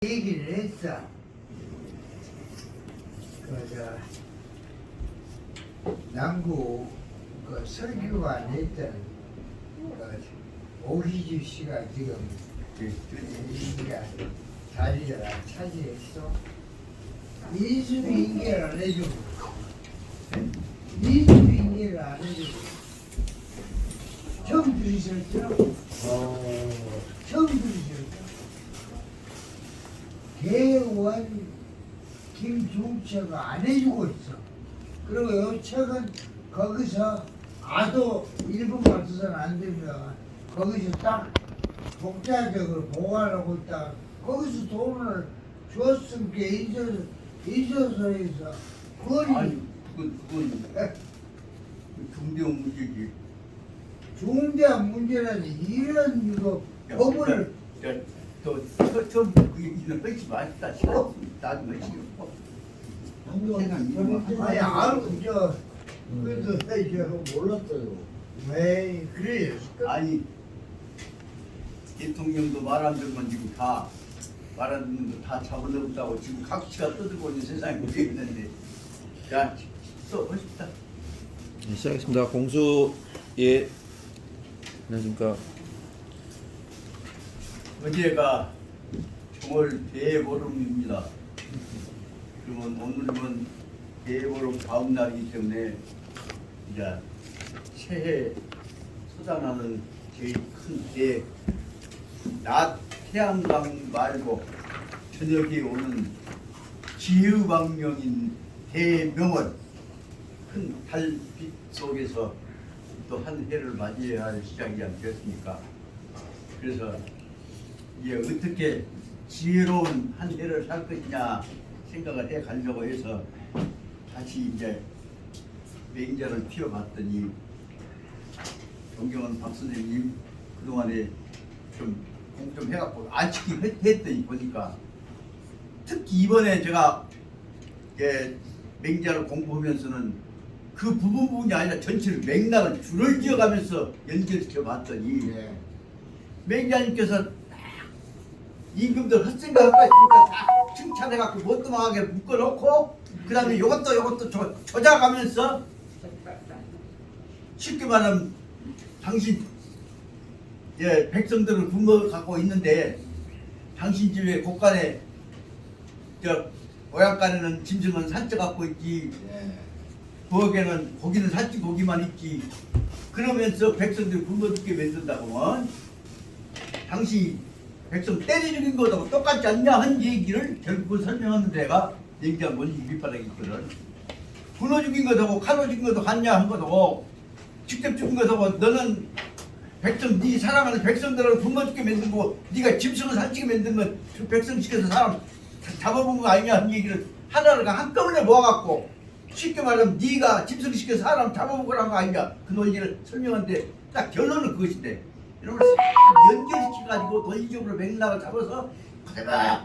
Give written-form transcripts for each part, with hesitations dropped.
얘기를 했어. 남구 설교관 했던 오희주 씨가 지금 우리가 자리를 차지했어. 이수비 인계를 안 해주고, 이수비 인계를 안 해주고, 처음 들으셨죠? 처음 들으셨죠? 개원 김중처가 안 해주고 있어. 그리고 요 책은 거기서 아도 일본 같아서는 안 되면 거기서 딱 독자적으로 보관하고 있다. 거기서 돈을 줬으니까 이조서에서 아니 그건 중대한 문제지. 중대한 문제라니 이런 이거 법을 또 처음 그 얘기는 하지 마시다. 나중에 지금 아니 알고 그래도 몰랐어요. 왜 그래요? 아니 대통령도 말 안 들으면 지금 다 말 안 듣는 거 다 잡아먹었다고 지금 각시가 떠들고 있는 세상에 우리 있는데 또 멋있다. 네, 시작하겠습니다. 공수 예 안녕하십니까. 어제가 정월 대보름입니다. 그러면 오늘은 대보름 다음 날이기 때문에 이제 새해 솟아나는 제일 큰 낮 태양광 말고 저녁에 오는 지유광명인 대명월 큰 달빛 속에서 또 한 해를 맞이해야 할 시작이 아니겠습니까? 그래서 이게 어떻게 지혜로운 한 해를 살 것이냐 생각을 해 가려고 해서 다시 이제 맹자를 피워봤더니 존경하는 박 선생님 그동안에 좀 해갖고 안치기 했더니 보니까 특히 이번에 제가 맹자를 공부하면서는 그 부분이 아니라 전체를 맥락을 줄을 지어가면서 연결시켜 봤더니 맹자님께서 임금들 헛생각할 거 있으니까 다 칭찬해갖고 못도망하게 묶어놓고 그 다음에 요것도 조작하면서 쉽게 말하면 당신 백성들을 굶어 갖고 있는데 당신 집에 곳간에 오양간에는 짐승은 산쪄 갖고 있지 부엌에는 고기는 산찌 고기만 있지 그러면서 백성들 굶어 죽게 만든다고 당신 백성 때려 죽인 것하고 똑같지 않냐 한 얘기를 결국은 설명하는 데가 얘기한 원리 밑바닥이 있거든. 굶어 죽인 것하고 칼로 죽인 것도 같냐 한 것하고 직접 죽인 것하고 너는 백성 네 사랑하는 백성들을 굶어 죽게 만든 거 네가 짐승을 살찌게 만든 건 그 백성 시켜서 사람 잡아본 거 아니냐 한 얘기를 하나를 한꺼번에 모아갖고 쉽게 말하면 네가 짐승 시켜서 사람 잡아본 거란 거 아니냐 그 논리를 설명하는데 딱 결론은 그것인데 이런 걸 싹 연결시켜가지고 논리적으로 맥락을 잡아서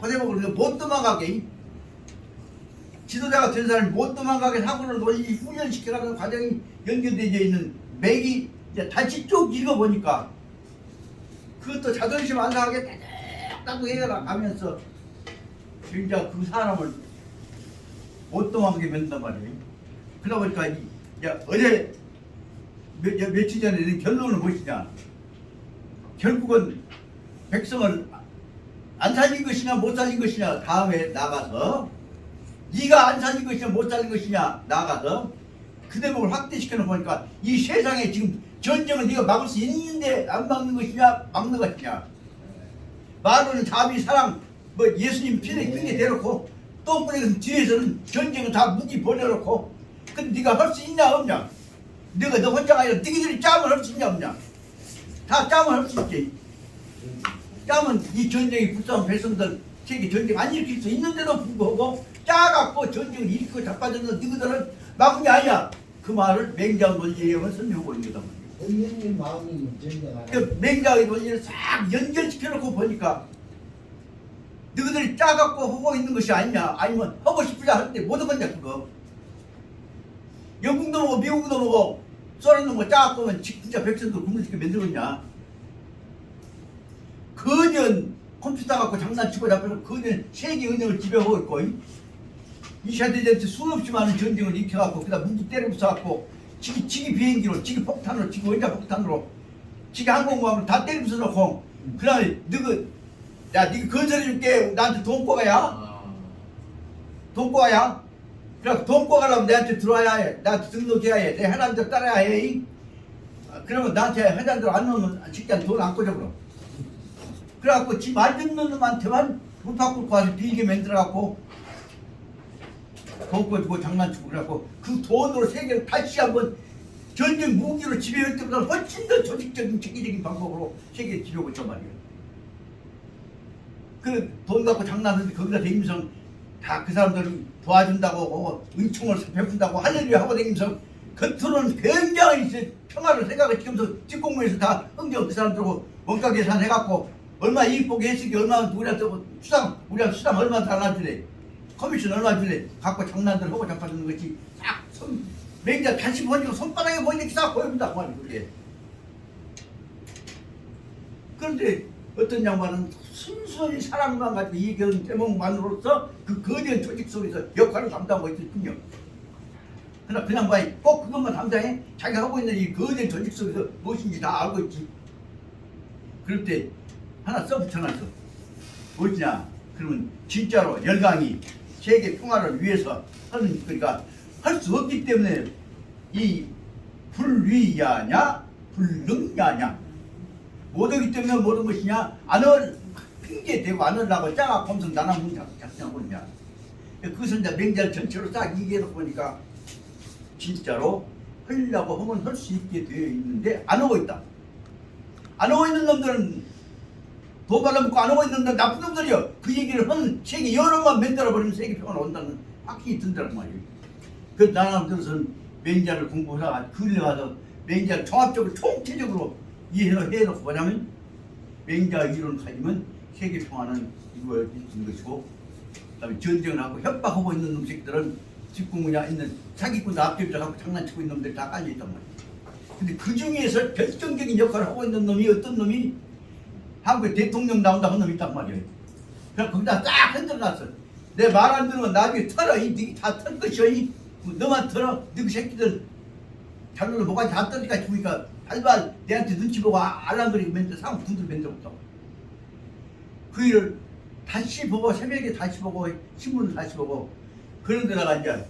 고대박을 못 도망가게 지도자가 된 사람이 못 도망가게 사고를 논리 훈련시켜가는 과정이 연결되어 있는 맥이 다시 쭉 읽어보니까 그것도 자존심 안 상하게 따닥따닥 해가면서 진짜 그 사람을 못 도망가게 만든단 말이에요. 그러다 보니까 어제 며칠 전에 낸 결론은 무엇이냐 결국은 백성을 안 살린 것이냐 못 살린 것이냐 다음에 나가서 네가 안 살린 것이냐 못 살린 것이냐 나가서 그 대목을 확대시켜 놓으니까 이 세상에 지금 전쟁을 네가 막을 수 있는데 안 막는 것이냐 막는 것이냐 말로는 자비 사랑 뭐 예수님 피를 끈게 대놓고 똥꾸레기 뒤에서는 전쟁은 다 무기 보내놓고 근데 네가 할 수 있냐 없냐 네가 너 혼자가 아니라 너희들이 짬을 할 수 있냐 없냐 다 짬을 할 수 있지 짬은 이 전쟁이 불쌍한 백성들 세계 전쟁 안 일으킬 수 있는데도 불구하고 짜갖고 전쟁을 일으키고 자빠졌는 너희들은 막은 게 아니야 그 말을 맹자 논리에 의한 설명하고 있는 거다 말이야. 본인의 마음이 전쟁하는. 그 맹자의 논리를 싹 연결시켜놓고 보니까 너희들이 짜갖고 하고 있는 것이 아니냐 아니면 하고 싶으냐 할 때 모든 건냐 그거 영국도 보고 미국도 보고 소련도 뭐 짜갖고 하면 진짜 백성들 굶어죽게 만들었냐 거전 컴퓨터 갖고 장난치고 잡혀서 그는 세계 은행을 지배하고 있고 2차 대전 때 수없이 많은 전쟁을 일으켜갖고 그다음 무기 때려 부숴갖고 지기 비행기로 지기 폭탄으로 지기 원자 폭탄으로 지기 항공모함으로 다 때려 부숴놓고 그다음에 너가 건설해줄게 나한테 돈 꿔가야 돈 꿔가야 그래 돈 꿔가려면 내한테 들어와야 해 나한테 등록해야 해 내 하나님 대로 따라야 해 그러면 나한테 하나님 대로 안 넣으면 직장 돈 안 꿔줘 그럼 그래갖고 지 말 듣는 놈한테만 돈 바꾸고 와서 비리게 만들어갖고 돈 꿔주고 장난치고 그래갖고 그 돈으로 세계를 다시 한번 전쟁 무기로 지배할 때보다 훨씬 더 조직적인 체계적인 방법으로 세계를 지배하고 있단 말이에요. 그 돈 갖고 장난하는데 거기다 대임성 다 그 사람들 도와준다고 은총을 베푼다고 할렐루야 하고 다니면서 겉으로는 굉장히 평화를 생각을 지면서 직공무에서 다 흥정 그 사람들하고 원가 계산해갖고 얼마 이익 보게 했으니까 얼마 우리한테 우리한테 수당 얼마 달라주래 커미션 얼마 줄래 갖고 장난들 하고 잡아주는 것이 딱 맹자 다시 보니까 손바닥에 보이니까 싹 보여준다 그 말이야 그게. 그런데 어떤 양반은 순수히 사랑만 가지고 이겨온 대목만으로서 그 거대한 조직 속에서 역할을 감당하고 있군요. 그러나 그 양반이 꼭 그것만 담당해 자기가 하고 있는 이 거대한 조직 속에서 무엇인지 다 알고 있지. 그럴 때 하나 써붙여놨어. 뭐냐? 그러면 진짜로 열강이 세계 평화를 위해서 하는 그러니까 할 수 없기 때문에 이 불위야냐 불능야냐 못하기 때문에 모든 것이냐 안을 핑계 대고 안으려고 짜가 검성 나나문 작성하고 있냐. 그것은 이제 맹자를 전체로 딱 얘기해놓고 보니까 진짜로 하려고 하면 할 수 있게 되어 있는데 안 하고 있다. 안 하고 있는 놈들은 돈 받아먹고 안 하고 있는 놈들 나쁜 놈들이요. 그 얘기를 하는 세계 여론만 만들어버리면 세계 평화가 온다는 확신이 든다는 말이에요. 그래서 나라들은 맹자를 공부하다가 글에 가서 맹자를 종합적으로 총체적으로 이해해놓고 뭐냐면 맹자 이론 가지면 세계 평화는 이루어지는 것이고 그다음에 전쟁을 하고 협박하고 있는 놈새끼들은 직공무냐 있는 사기꾼 앞뒤를 장난치고 있는 놈들이 다 깔려있단 말이에요. 근데 그 중에서 결정적인 역할을 하고 있는 놈이 어떤 놈이 한국에 대통령 나온다 하는 놈이 있단 말이에요. 그래서 거기다 딱 흔들어놨어. 내 말 안 들으면 나중에 털어. 이 다 털 것이여. 너만 털어. 너그 새끼들 자료를 뭐가 다 떨니까 죽으니까 발발 내한테 눈치 보고 알랑거리고 맨날 상황 분들 맨날 없다고. 그 일을 다시 보고 새벽에 다시 보고 신문을 다시 보고 그런 데다가 이제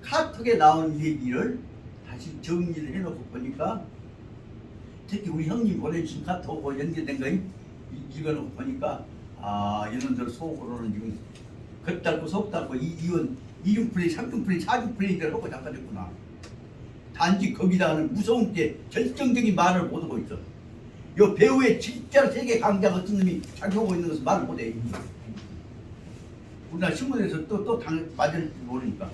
카톡에 나온 얘기를 다시 정리를 해놓고 보니까 특히 우리 형님 보내주신 카톡하고 연결된 거 읽어놓고 보니까 아 이런들 속으로는 지금 겉달고 속달고 이건 2중플레이, 3중플레이, 4중플레이들 하고 작가됐구나. 단지 거기다가는 무서운 게 결정적인 말을 못하고 있어. 요 배우의 진짜 세계 강자 같은 놈이 작용하고 있는 것을 말을 못해. 우리나라 신문에서 또 맞을지 모르니까.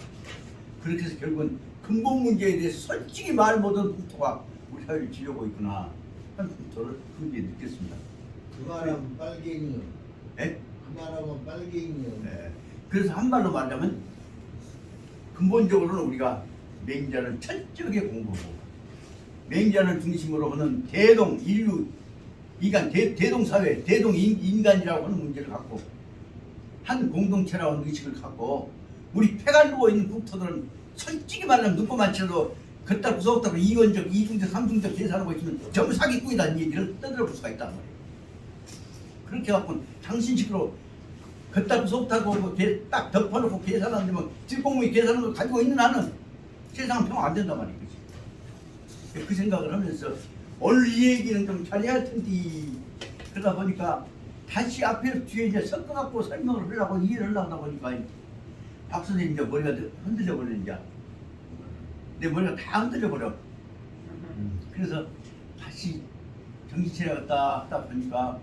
그렇게 해서 결국은 근본 문제에 대해서 솔직히 말 못하는 풍토가 우리 사회를 지려고 있구나 하는 풍토를 그게 느꼈습니다. 그 말하면 빨갱이요. 네? 그 말하면 빨갱이요. 네. 그래서 한 말로 말하면 근본적으로는 우리가 맹자를 철저하게 공부하고 맹자를 중심으로 하는 대동 인류 인간 대동사회 대동인간이라고 하는 문제를 갖고 한 공동체라고 하는 의식을 갖고 우리 패가 누워 있는 국토들은 솔직히 말하면 눈곱만 쳐도 겉다 무서웠다고 이원적, 이중적, 삼중적 계산하고 있으면 전부 사기꾼이라는 얘기를 떠들어볼 수가 있단 말이에요. 그렇게 갖고 당신식으로 겉다 무섭다고 딱 덮어놓고 계산하는데 뭐 뒷공무이 계산하는 걸 가지고 있는 한은 세상은 평화 안 된단 말이에요. 그 생각을 하면서 오늘 이 얘기는 좀 잘해야 할 텐데 그러다 보니까 다시 앞에 뒤에 이제 섞어갖고 설명을 하려고 이해를 하려고 하다 보니까 박 선생님 이제 머리가 흔들려 버리는 이제 내 머리가 다 흔들려 버려. 그래서 다시 정신 차려갔다 하다 보니까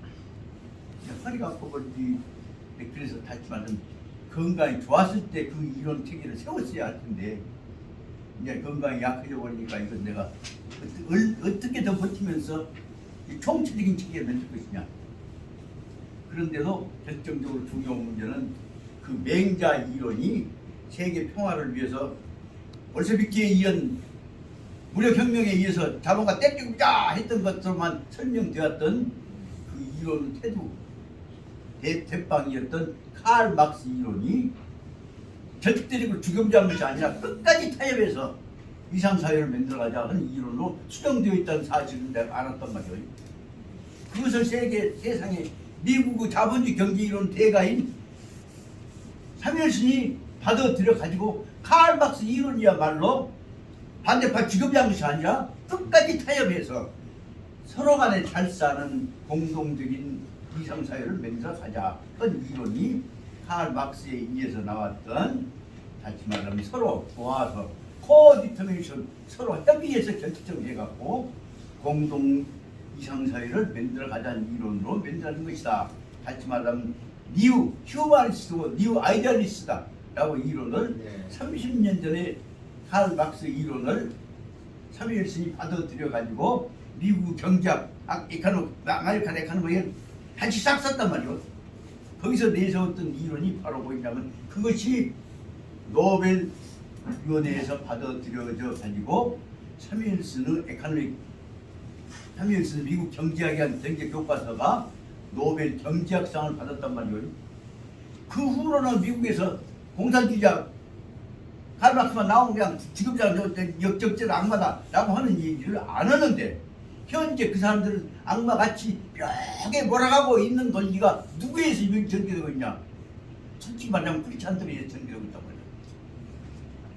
허리가 아파버리지. 그래서 다시 말하면 건강이 좋았을 때 그 이론 체계를 세웠어야 할 텐데 이제 건강이 약해져 버리니까 이건 내가 어떻게 더 버티면서 이 총체적인 체계를 만들 것이냐. 그런데도 결정적으로 중요한 문제는 그 맹자 이론이 세계 평화를 위해서 볼셰비키에 의한 무력혁명에 의해서 자본가 땡겨보자 했던 것들만 설명되었던 그 이론 태도 대빵이었던 칼 막스 이론이 절대적으로 죽음자는 것이 아니라 끝까지 타협해서 이상사회를 만들어가자 하는 이론으로 수정되어 있다는 사실을 내가 알았단 말이에요. 그것을 세상에 미국의 자본주의 경제 이론 대가인 사무엘슨이 받아들여 가지고 칼 막스 이론이야말로 반대파 죽음자는 것이 아니라 끝까지 타협해서 서로 간에 잘 사는 공동적인 이상사회를 만들어가자 하는 이론이 칼 막스에 의해서 나왔던, 다시 말하면 서로 도와서 코디터미네이션, 서로 협의해서 결정적으로 해갖고 공동 이상사회를 만들어가자는 이론으로 만들어진 것이다. 다시 말하면 뉴 휴머니스트고 뉴 아이디얼리스트다 라고 이론을 네. 30년 전에 칼 막스 이론을 사무엘슨이 받아들여 가지고 미국 경제학 아메리칸 에코노미에 같이 싹 썼단 말이오. 거기서 내세웠던 이론이 바로 뭐냐면 그것이 노벨위원회에서 받아들여져 가지고 사무엘슨의 사무엘슨 미국 경제학에 한 경제 교과서가 노벨 경제학상을 받았단 말이오. 그 후로는 미국에서 공산주의자 칼 막스만 나오면 그냥 지금자 역적절 악마다라고 하는 얘기를 안 하는데, 현재 그 사람들은 악마같이 뼈게 몰아가고 있는 논리가 누구에 의해서 전개되고 있냐? 솔직히 말하면 크리스찬들에 의해서 전개되고 있단 말이야.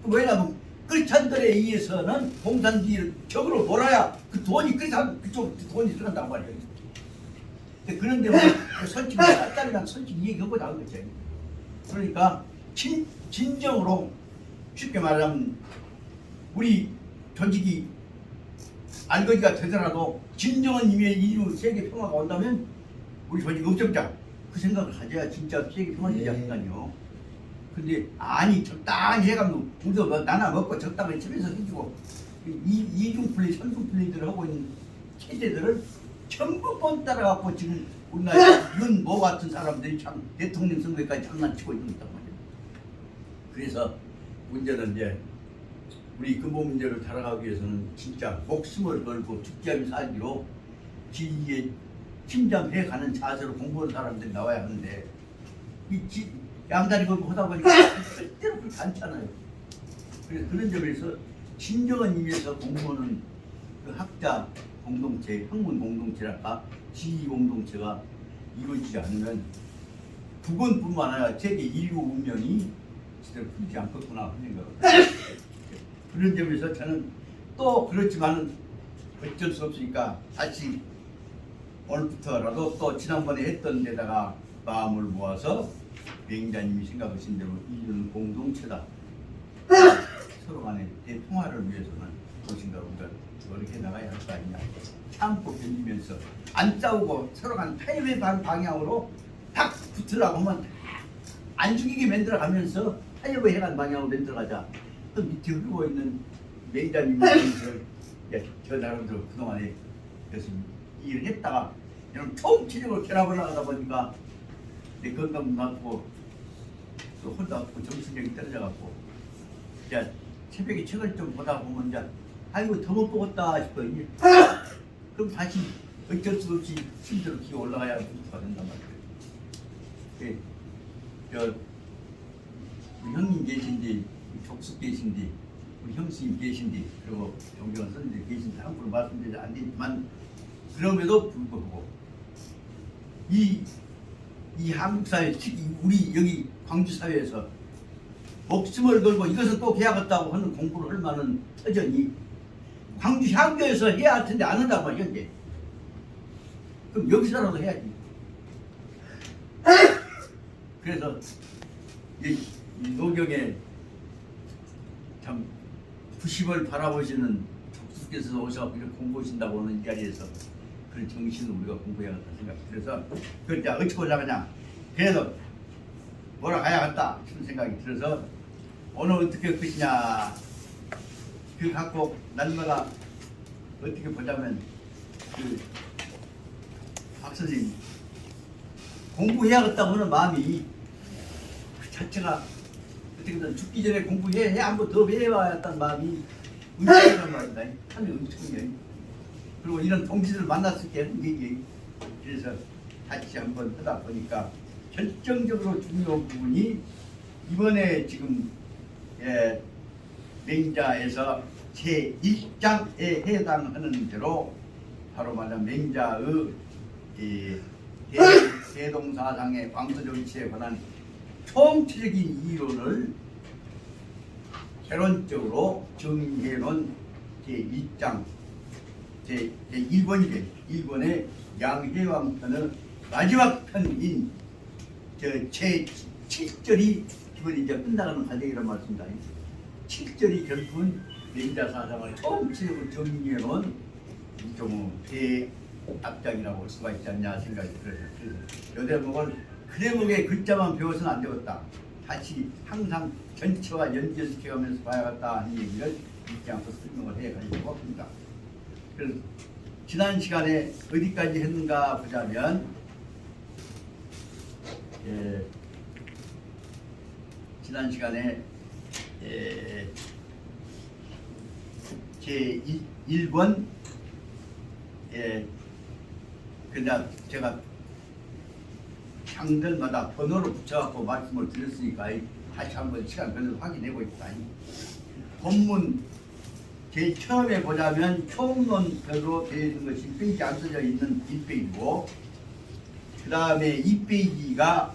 왜냐하면 크리스찬들에 의해서는 공산주의를 적으로 몰아야 그 돈이 그쪽 돈이 들어간단 말이야. 그런데 솔직히 딸이랑 솔직히 얘기하고 나온 거지. 그러니까 진정으로 쉽게 말하면 우리 조직이 알거지가 되더라도 진정한 의미의 인류 세계 평화가 온다면 우리 조직 없어보자 그 생각을 가져야 진짜 세계 평화가 되지 않을까요. 근데 아니 적당히 해가지고 우리도 뭐 나나 먹고 적당히 집에서 해주고 이중 플레이, 삼중 플레이들을 하고 있는 체제들을 전부 뻔 따라갖고 지금 우리나라 윤모 같은 사람들이 참 대통령 선거까지 장난치고 있는 거단 말이에요. 그래서 문제는 이제 우리 근본 문제를 다뤄가기 위해서는 진짜 목숨을 걸고 죽지 않은 사기로 지위에 침잠해가는 자세로 공부하는 사람들이 나와야 하는데 양다리 걸고 하다 보니까 절대로 그렇지 않잖아요. 그래서 그런 점에서 진정한 의미에서 공부하는 그 학자 공동체, 학문 공동체랄까 지휘 공동체가 이루어지지 않으면 북원뿐만 아니라 세계 인류 운명이 제대로 풀리지 않겠구나 하는 생각을 그런 점에서 저는 또 그렇지만은 어쩔 수 없으니까 다시 오늘부터라도 또 지난번에 했던 데다가 마음을 모아서 매행자님이 생각하신 대로 인류는 공동체다. 서로 간의 대통화를 위해서는 무엇인가 우리가 그렇게 나가야 할 거 아니냐. 참고 견디면서 안 싸우고 서로 간 타협의 방향으로 딱 붙으라고 하면 안 죽이게 만들어가면서 타협의 해간 방향으로 만들어가자. 또 밑에 흐르고 있는 매니저님이 저 나름대로 그동안에 그래서 일을 했다가 이런 총체적으로 결합을 하다 보니까 내 건강도 나쁘고 또 혼자 아프고 정신력이 떨어져갖고 이제 새벽에 책을 좀 보다 보면 이제 아이고 더 못 보겠다 싶어. 그럼 다시 어쩔 수 없이 힘들어 기어 올라가야 부터가 된단 말이에요. 저 우리 형님 계신디, 족숙 계신디, 우리 형수님 계신디, 그리고 존경하는 선생님들 계신디 함부로 말씀드리지 않지만 그럼에도 불구하고 이 한국 사회, 특히 우리 여기 광주 사회에서 목숨을 걸고 이것은 꼭 해야겠다고 하는 공부를 할 만한 터전이 광주 향교에서 해야 할 텐데 안 한다고 현재. 그럼 여기서라도 해야지. 그래서 이 노경에 참 90을 바라보시는 족수께서 오셔서 이렇게 공부하신다고 하는 이 자리에서 그런 정신을 우리가 공부해야겠다 생각. 그래서 그걸 이제 어찌 보려면 그래도 뭐라 가야겠다 싶은 생각이 들어서 오늘 어떻게 할 것이냐 그 갖고 날마다 어떻게 보자면 그 박 선생님 공부해야겠다고 하는 마음이 그 자체가 어떻게든 죽기 전에 공부해 한번 더 해봐야겠다는 마음이 엄청난 말이다. 참 엄청나요. 그리고 이런 동지들 만났을 때 하는 얘기. 그래서 같이 한번 하다 보니까 결정적으로 중요한 부분이 이번에 지금 맹자에서 제1장에 해당하는 대로 바로 말하면 맹자의 대동사상의 왕서정치에 관한 총체적인 이론을 개론적으로 정리해 놓은 제1장 제1권이래. 1권의 양해왕 편의 마지막 편인 제7절이 기본이 이제 끝나가는 과정이란 말씀입니다. 7절이 결국은 맹자 사상을 총체적으로 정리해 놓은 좀 대합장이라고 볼 수가 있지 않냐 생각이 들어요. 이 대목을 그 대목의 글자만 배워서는 안 되겠다. 다시 항상 전체와 연결시켜가면서 봐야겠다 하는 얘기를 잊지 않고 설명을 해가지고 합니다. 그래서 지난 시간에 어디까지 했는가 보자면 지난 시간에 제1권 그냥 제가 장들마다 번호를 붙여갖고 말씀을 드렸으니까 다시 한번 시간 별로 확인해 보겠다. 본문 제일 처음에 보자면 총론표로 되어 있는 것이 1페이지 안 써져 있는 1페이지고 그 다음에 2페이지가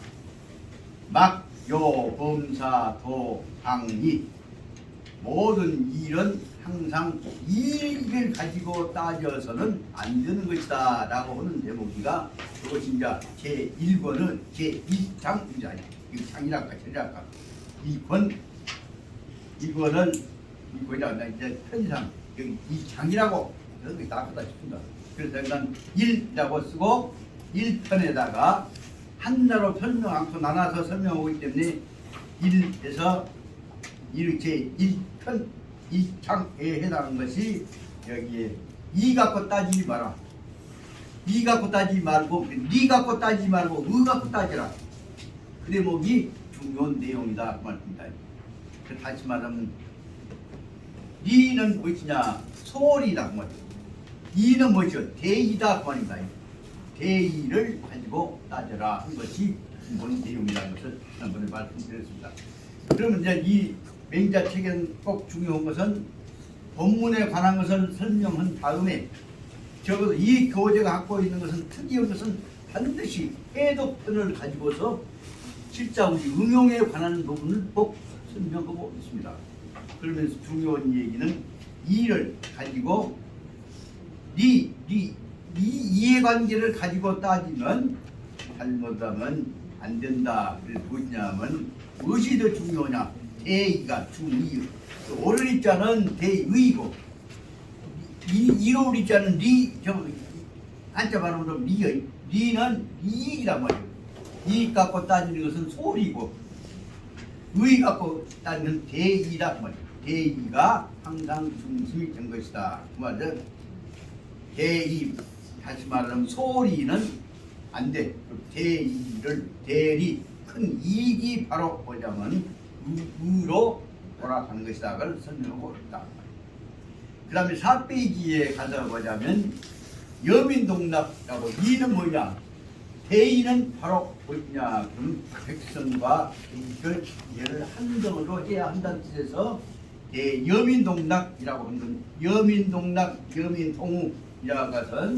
막, 요, 범사, 도, 방이 모든 일은 항상 이익을 가지고 따져서는 안 되는 것이다 라고 하는 대목이가 그것이 이제 제1권은 제1장입니다. 1장이랄까 저리랄까 2권 1권은 이제 편의상 여기 2장이라고 여기 나쁘다 싶습니다. 그래서 일단 1이라고 쓰고 1편에다가 한자로 설명 않고 나눠서 설명하기 때문에 1에서 이렇게 1편 1장에 해당하는 것이 여기에 이 갖고 따지지 마라. 이 갖고 따지지 말고 니 갖고 따지지 말고 의 갖고 따지라. 그 대목이 중요한 내용이다 그 말입니다. 다시 말하면 니는 무엇이냐 소리다 그 말이죠. 이는 무엇이요 대의다 그 말입니다. 대의를 가지고 따져라 한 것이 기본 내용이라는 것을 지난번에 말씀드렸습니다. 그러면 이제 이 맹자 책에는 꼭 중요한 것은 본문에 관한 것을 설명한 다음에 적어도 이 교재가 갖고 있는 것은 특이한 것은 반드시 해독편을 가지고서 실자 우리 응용에 관한 부분을 꼭 설명하고 있습니다. 그러면서 중요한 얘기는 이를 가지고 이 이해관계를 가지고 따지면 잘못하면 안 된다. 그래서 뭐냐면 무엇이 더 중요하냐? 대의가 중의. 옳은 입자는 대의고 이로울 입자는 한자 발음으로 리의. 리는 이익이란 말이에요. 이익 갖고 따지는 것은 소리고 의 갖고 따지는 대의란 말이에요. 대의가 항상 중심이 된 것이다. 그 말은 대의 다시 말하면 소리는 안 돼. 대의를 대리 큰 이익이 바로 보자면 의로 돌아가는 것이다. 그걸 설명하고 있다. 그 다음에 4페이지에 가서 보자면 여민동락이라고 이는 뭐냐? 대의는 바로 뭐냐? 그럼 백성과 이익을 얘를 한정으로 해야 한다는 뜻에서 여민동락이라고 하는 건 여민동락, 여민통우이라는 것은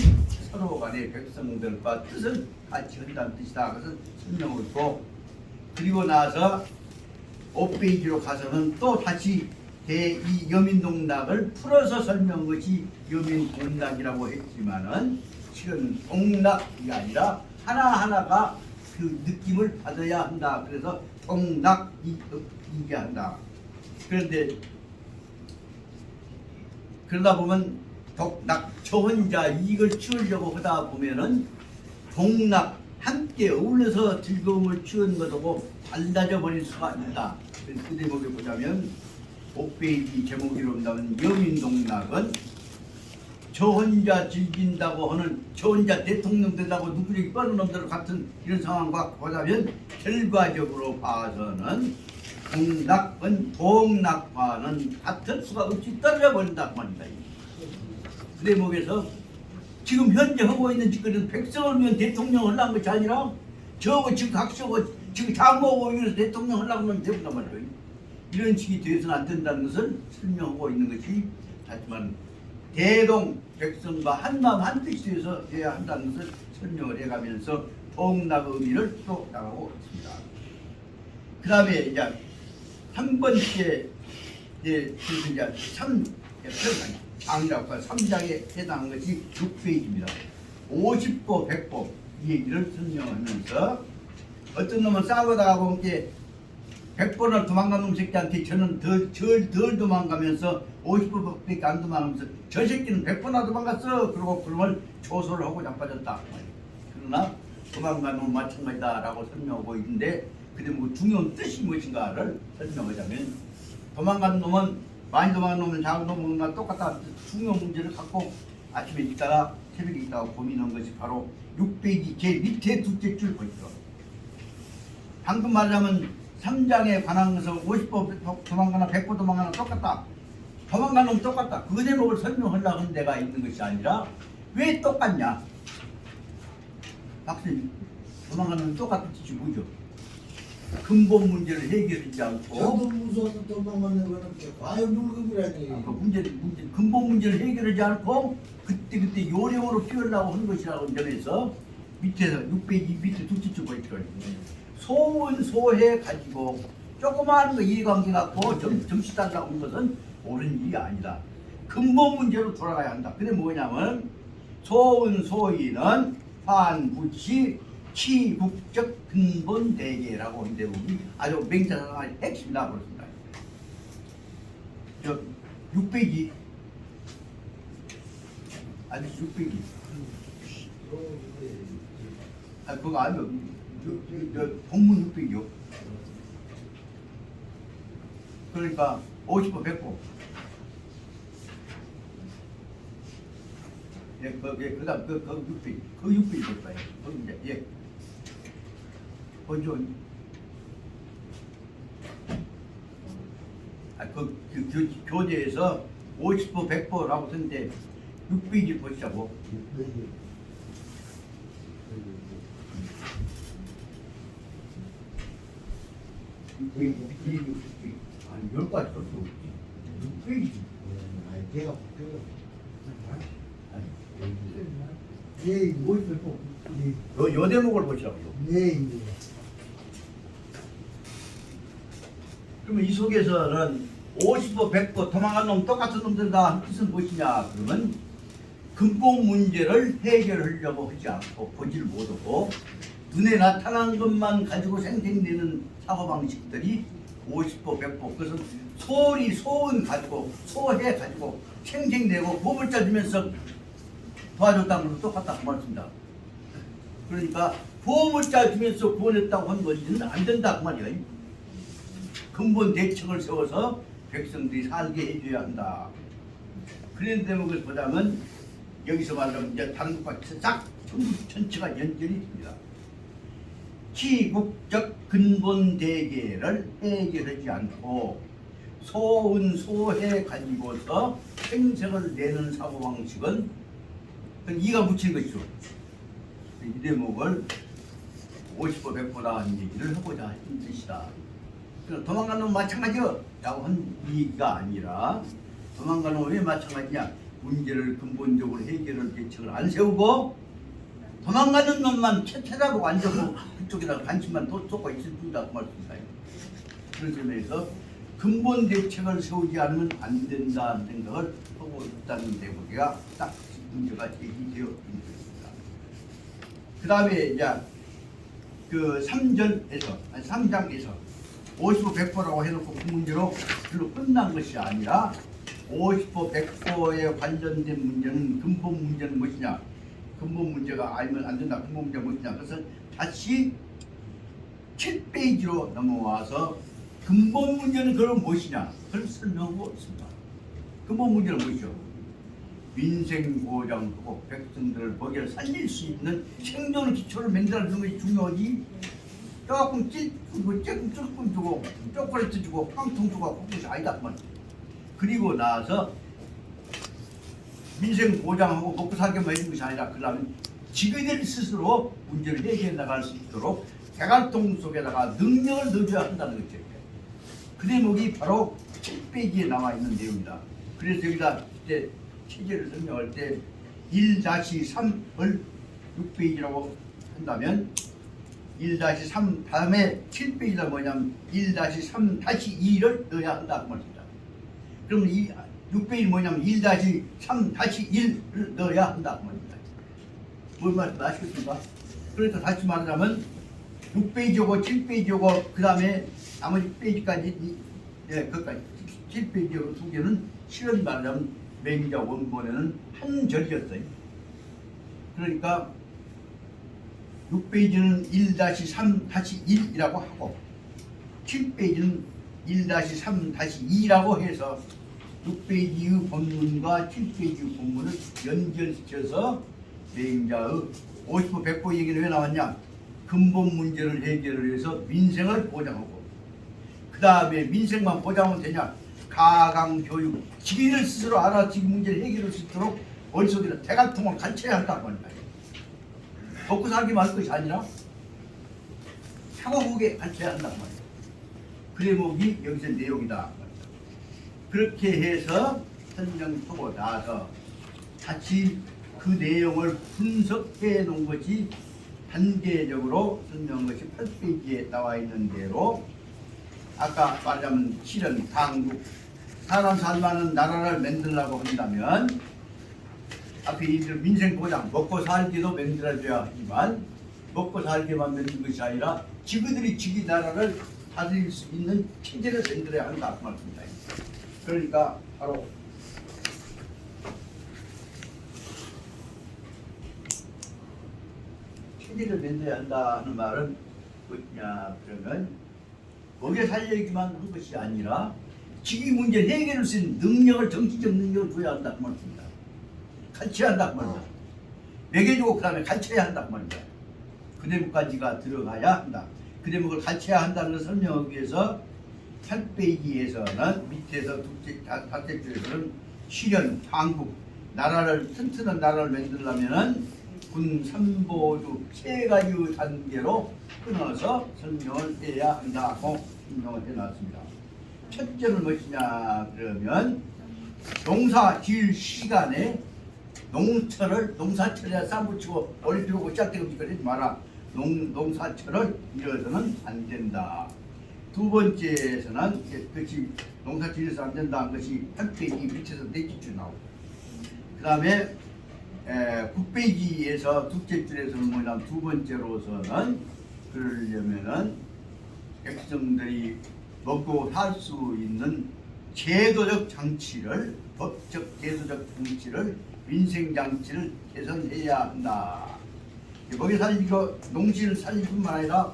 서로 간의 백성들과 뜻을 같이 한다는 뜻이다. 그것을 설명을 했고 그리고 나서 5페이지로 가서는 또 다시 이 여민동락을 풀어서 설명한 것이 여민동락이라고 했지만은 실은 동락이 아니라 하나하나가 그 느낌을 받아야 한다. 그래서 동락이 한다. 그런데 그러다 보면 독락 저 혼자 이익을 취하려고 하다 보면은 동락 함께 어울려서 즐거움을 취하는 것하고 달라져 버릴 수가 있다. 그 대목에 보자면 5페이지 제목이 온다면 여민동락은 저 혼자 즐긴다고 하는 저 혼자 대통령 되다고 누구에게 뻔한 놈들 같은 이런 상황과 보자면 결과적으로 봐서는 동락은 동락과는 같을 수가 없이 떨어져 버린다 말입니다. 그 대목에서 지금 현재 하고 있는 짓거리는 백성을 위한 대통령을 하려는 것이 아니라 저거 지금 각서고 지금 장모고 이래서 대통령 하려고 하면 되는단 말이에요. 이런 식이 되어서는 안 된다는 것을 설명하고 있는 것이 하지만 대동 백성과 한마음 한뜻이 되어서 돼야 한다는 것을 설명을 해가면서 동락의 의미를 또 나가고 있습니다. 그 다음에 이제 한 번째 그래서 이제 3장에 해당한 것이 6페이지입니다. 50보 100보 이 얘기를 설명하면서 어떤 놈은 싸우다가 보면 이제 100번을 도망간 놈 새끼한테 저는 덜 도망가면서 50번밖에 안 도망가면서 저 새끼는 100번이나 도망갔어. 그러고 그놈을 조소를 하고 자빠졌다. 그러나 도망간 놈은 마찬가지다라고 설명하고 있는데 근데 뭐 중요한 뜻이 무엇인가를 설명하자면 도망간 놈은 많이 도망간 놈은 작은 놈과 똑같다. 중요한 문제를 갖고 아침에 있다가 새벽에 있다가 고민한 것이 바로 6페이지 제 밑에 둘째 줄 보시죠. 방금 말하자면 3장에 관한 것은 50번 도망가나 100번 도망가나 똑같다. 도망간 놈 똑같다. 그 대목을 설명하려고 하는 데가 있는 것이 아니라 왜 똑같냐? 박사님, 도망가는 놈 똑같은 뜻이 뭐죠? 근본 문제를 해결하지 않고 저도 무서워서 도망가는 거는 과유불급이라니. 문제 근본 문제를 해결하지 않고 그때 요령으로 피우려고 하는 것이라고 점에서 밑에서 6페이지 밑에 둘째 줄 보이죠. 소은 소해 가지고 조그마한 거 이해관계 갖고 점수 달라고 하는 것은 옳은 일이 아니다. 근본 문제로 돌아가야 한다. 근데 뭐냐면 소은 소이는 판부치 치국적 근본 대계라고 하는 대목이 아주 맹자상의 핵심이다 그렇습니다. 저 6페이지 아저씨 6페이지 그거 아니요. 저 본문 600이요. 그러니까 50번 100번. 예, 그다음 그 600. 그 600이 될까요? 거기 이제 예. 먼저 그 교재에서 50번 100번라고 썼는데 600이 보시자고. 아니 10가지 썼어. 6페이지. 아니 걔가 바뀌어요. 네, 뭐 있고? 요 대목을 보시라고요. 네. 그러면 이 속에서는 50보 100보 도망간 놈 똑같은 놈들다 한 뜻은 무엇이냐? 그러면 근본 문제를 해결하려고 하지 않고 보지를 못하고 눈에 나타난 것만 가지고 생생되는 사고방식들이 50보 100보 그것은 소은 가지고 소해 가지고 생생되고 보물자 주면서 도와줬다는 것도 똑같다 그 말입니다. 그러니까 보물자 주면서 구원했다고 한 것은 안 된다 그 말이에요. 근본 대책을 세워서 백성들이 살게 해줘야 한다. 그런 대목을 보자면 여기서 말하면 이제 다른 것과 싹 전체가 연결이 됩니다. 치국적 근본 대계를 해결하지 않고 소은 소해 가지고서 생색을 내는 사고방식은 이가 붙인 것이죠. 이 대목을 50보 100보다 하는 얘기를 하고자 하는 뜻이다. 도망가는 놈 마찬가지요 라고 한 얘기가 아니라 도망가는 놈이 왜 마찬가지냐? 문제를 근본적으로 해결할 대책을 안 세우고 도망가는 놈만 찾아보고 앉아서 그쪽에다 관심만 쏟고 있을 뿐이다 그 말씀입니다. 그런 점에서 근본 대책을 세우지 않으면 안 된다는 생각을 하고 있다는 대목이가 딱 문제가 제기되어 있는 것입니다. 그 다음에 이제 그 3장에서 50보 100보라고 해놓고 그 문제로 별로 끝난 것이 아니라 50보 100보에 관련된 문제는 근본 문제는 무엇이냐? 근본 문제가 알면 안 된다. 근본 문제가 무엇이냐? 그것을 다시 7페이지로 넘어와서 근본 문제는 그럼 무엇이냐? 그걸 설명하고 있습니다. 근본 문제는 무엇이죠? 민생 보장하고 백성들을 먹여 살릴 수 있는 생존 기초를 만들어주는 것이 중요하지. 조금 찔끔 조금 주고 초콜릿 주고 빵통 주고 그것이 아니다 그 말이야. 그리고 나서 민생 보장하고 먹고 살게만 해준 것이 아니라 그러면 지그들 스스로 문제를 해결해 나갈 수 있도록 대갈통 속에다가 능력을 넣어줘야 한다는 거죠. 그 대목이 바로 7페이지에 나와 있는 내용이다. 그래서 여기다 이제 체제를 설명할 때 1-3을 6페이지라고 한다면 1-3 다음에 7페이지가 뭐냐면 1-3-2를 넣어야 한다 그 말입니다. 그럼 이 6페이지 뭐냐면 1-3-1을 넣어야 한다 그 말입니다. 뭔 말인지 아시겠습니까? 그러니까 다시 말하자면 6페이지고 7페이지고 그 다음에 나머지 페이지까지 그까지 7페이지고 두 개는 실은 말하자면 맹자 원본에는 한 절이었어요. 그러니까 6페이지는 1-3-1이라고 하고 7페이지는 1-3-2라고 해서 6페이지의 본문과 7페이지의 본문을 연결시켜서 맹자의 50호 100호 얘기는 왜 나왔냐? 근본 문제를 해결을 해서 민생을 보장하고 그 다음에 민생만 보장하면 되냐? 가강교육, 지기를 스스로 알아 지기 문제를 해결할 수 있도록 머릿속에다 대갈통을 갖춰야 한다고 합니다. 먹고 살기만 할 것이 아니라 사고국에 갖춰야 한다고 말이에요. 그 대목이 여기서 내용이다. 그렇게 해서 설명하고 나서 같이 그 내용을 분석해 놓은 것이 단계적으로 설명한 것이 8페이지에 나와 있는 대로 아까 말하자면 실은 강국 사람 살만한 나라를 만들려고 한다면 앞에 이들 민생 보장 먹고 살기도 만들어줘야 하지만 먹고 살기만 만드는 것이 아니라 지그들이 지기 나라를 다스릴 수 있는 체제를 만들어야 한다 그 말입니다. 그러니까 바로 체제를 만들어야 한다는 말은 뭐냐 그러면 먹여 살리기만 한 것이 아니라 지기 문제를 해결할 수 있는 능력을 정치적 능력을 줘야 한다 그 말입니다. 가르쳐야 한다 그 말입니다. 먹여주고 그 다음에 가르쳐야 한다 그 말입니다. 그 대목까지가 들어가야 한다. 그 대목을 가르쳐야 한다는 것을 설명하기 위해서 8페이지에서는 밑에서 다째 줄에서는 실현, 강국, 나라를 튼튼한 나라를 만들려면은 군, 삼보주 세 가지 단계로 끊어서 설명을 해야 한다고 설명을 해놨습니다. 첫째는 무엇이냐 그러면 농사 지을 시간에 농사철에 쌈붙이고 올리고 짝대고 그러지 마라. 농사철을 이어서는 안 된다. 두 번째에서는 그것이 농사 지어서 안 된다는 것이 8페이지 밑에서 내지줄 나오고 그 다음에 9페이지에서 둘째 줄에서는 뭐냐면 두 번째로서는 그러려면은 백성들이 먹고 살 수 있는 제도적 장치를 법적 제도적 장치를 민생 장치를 개선해야 한다. 거기 살리고 농지를 살릴 뿐만 아니라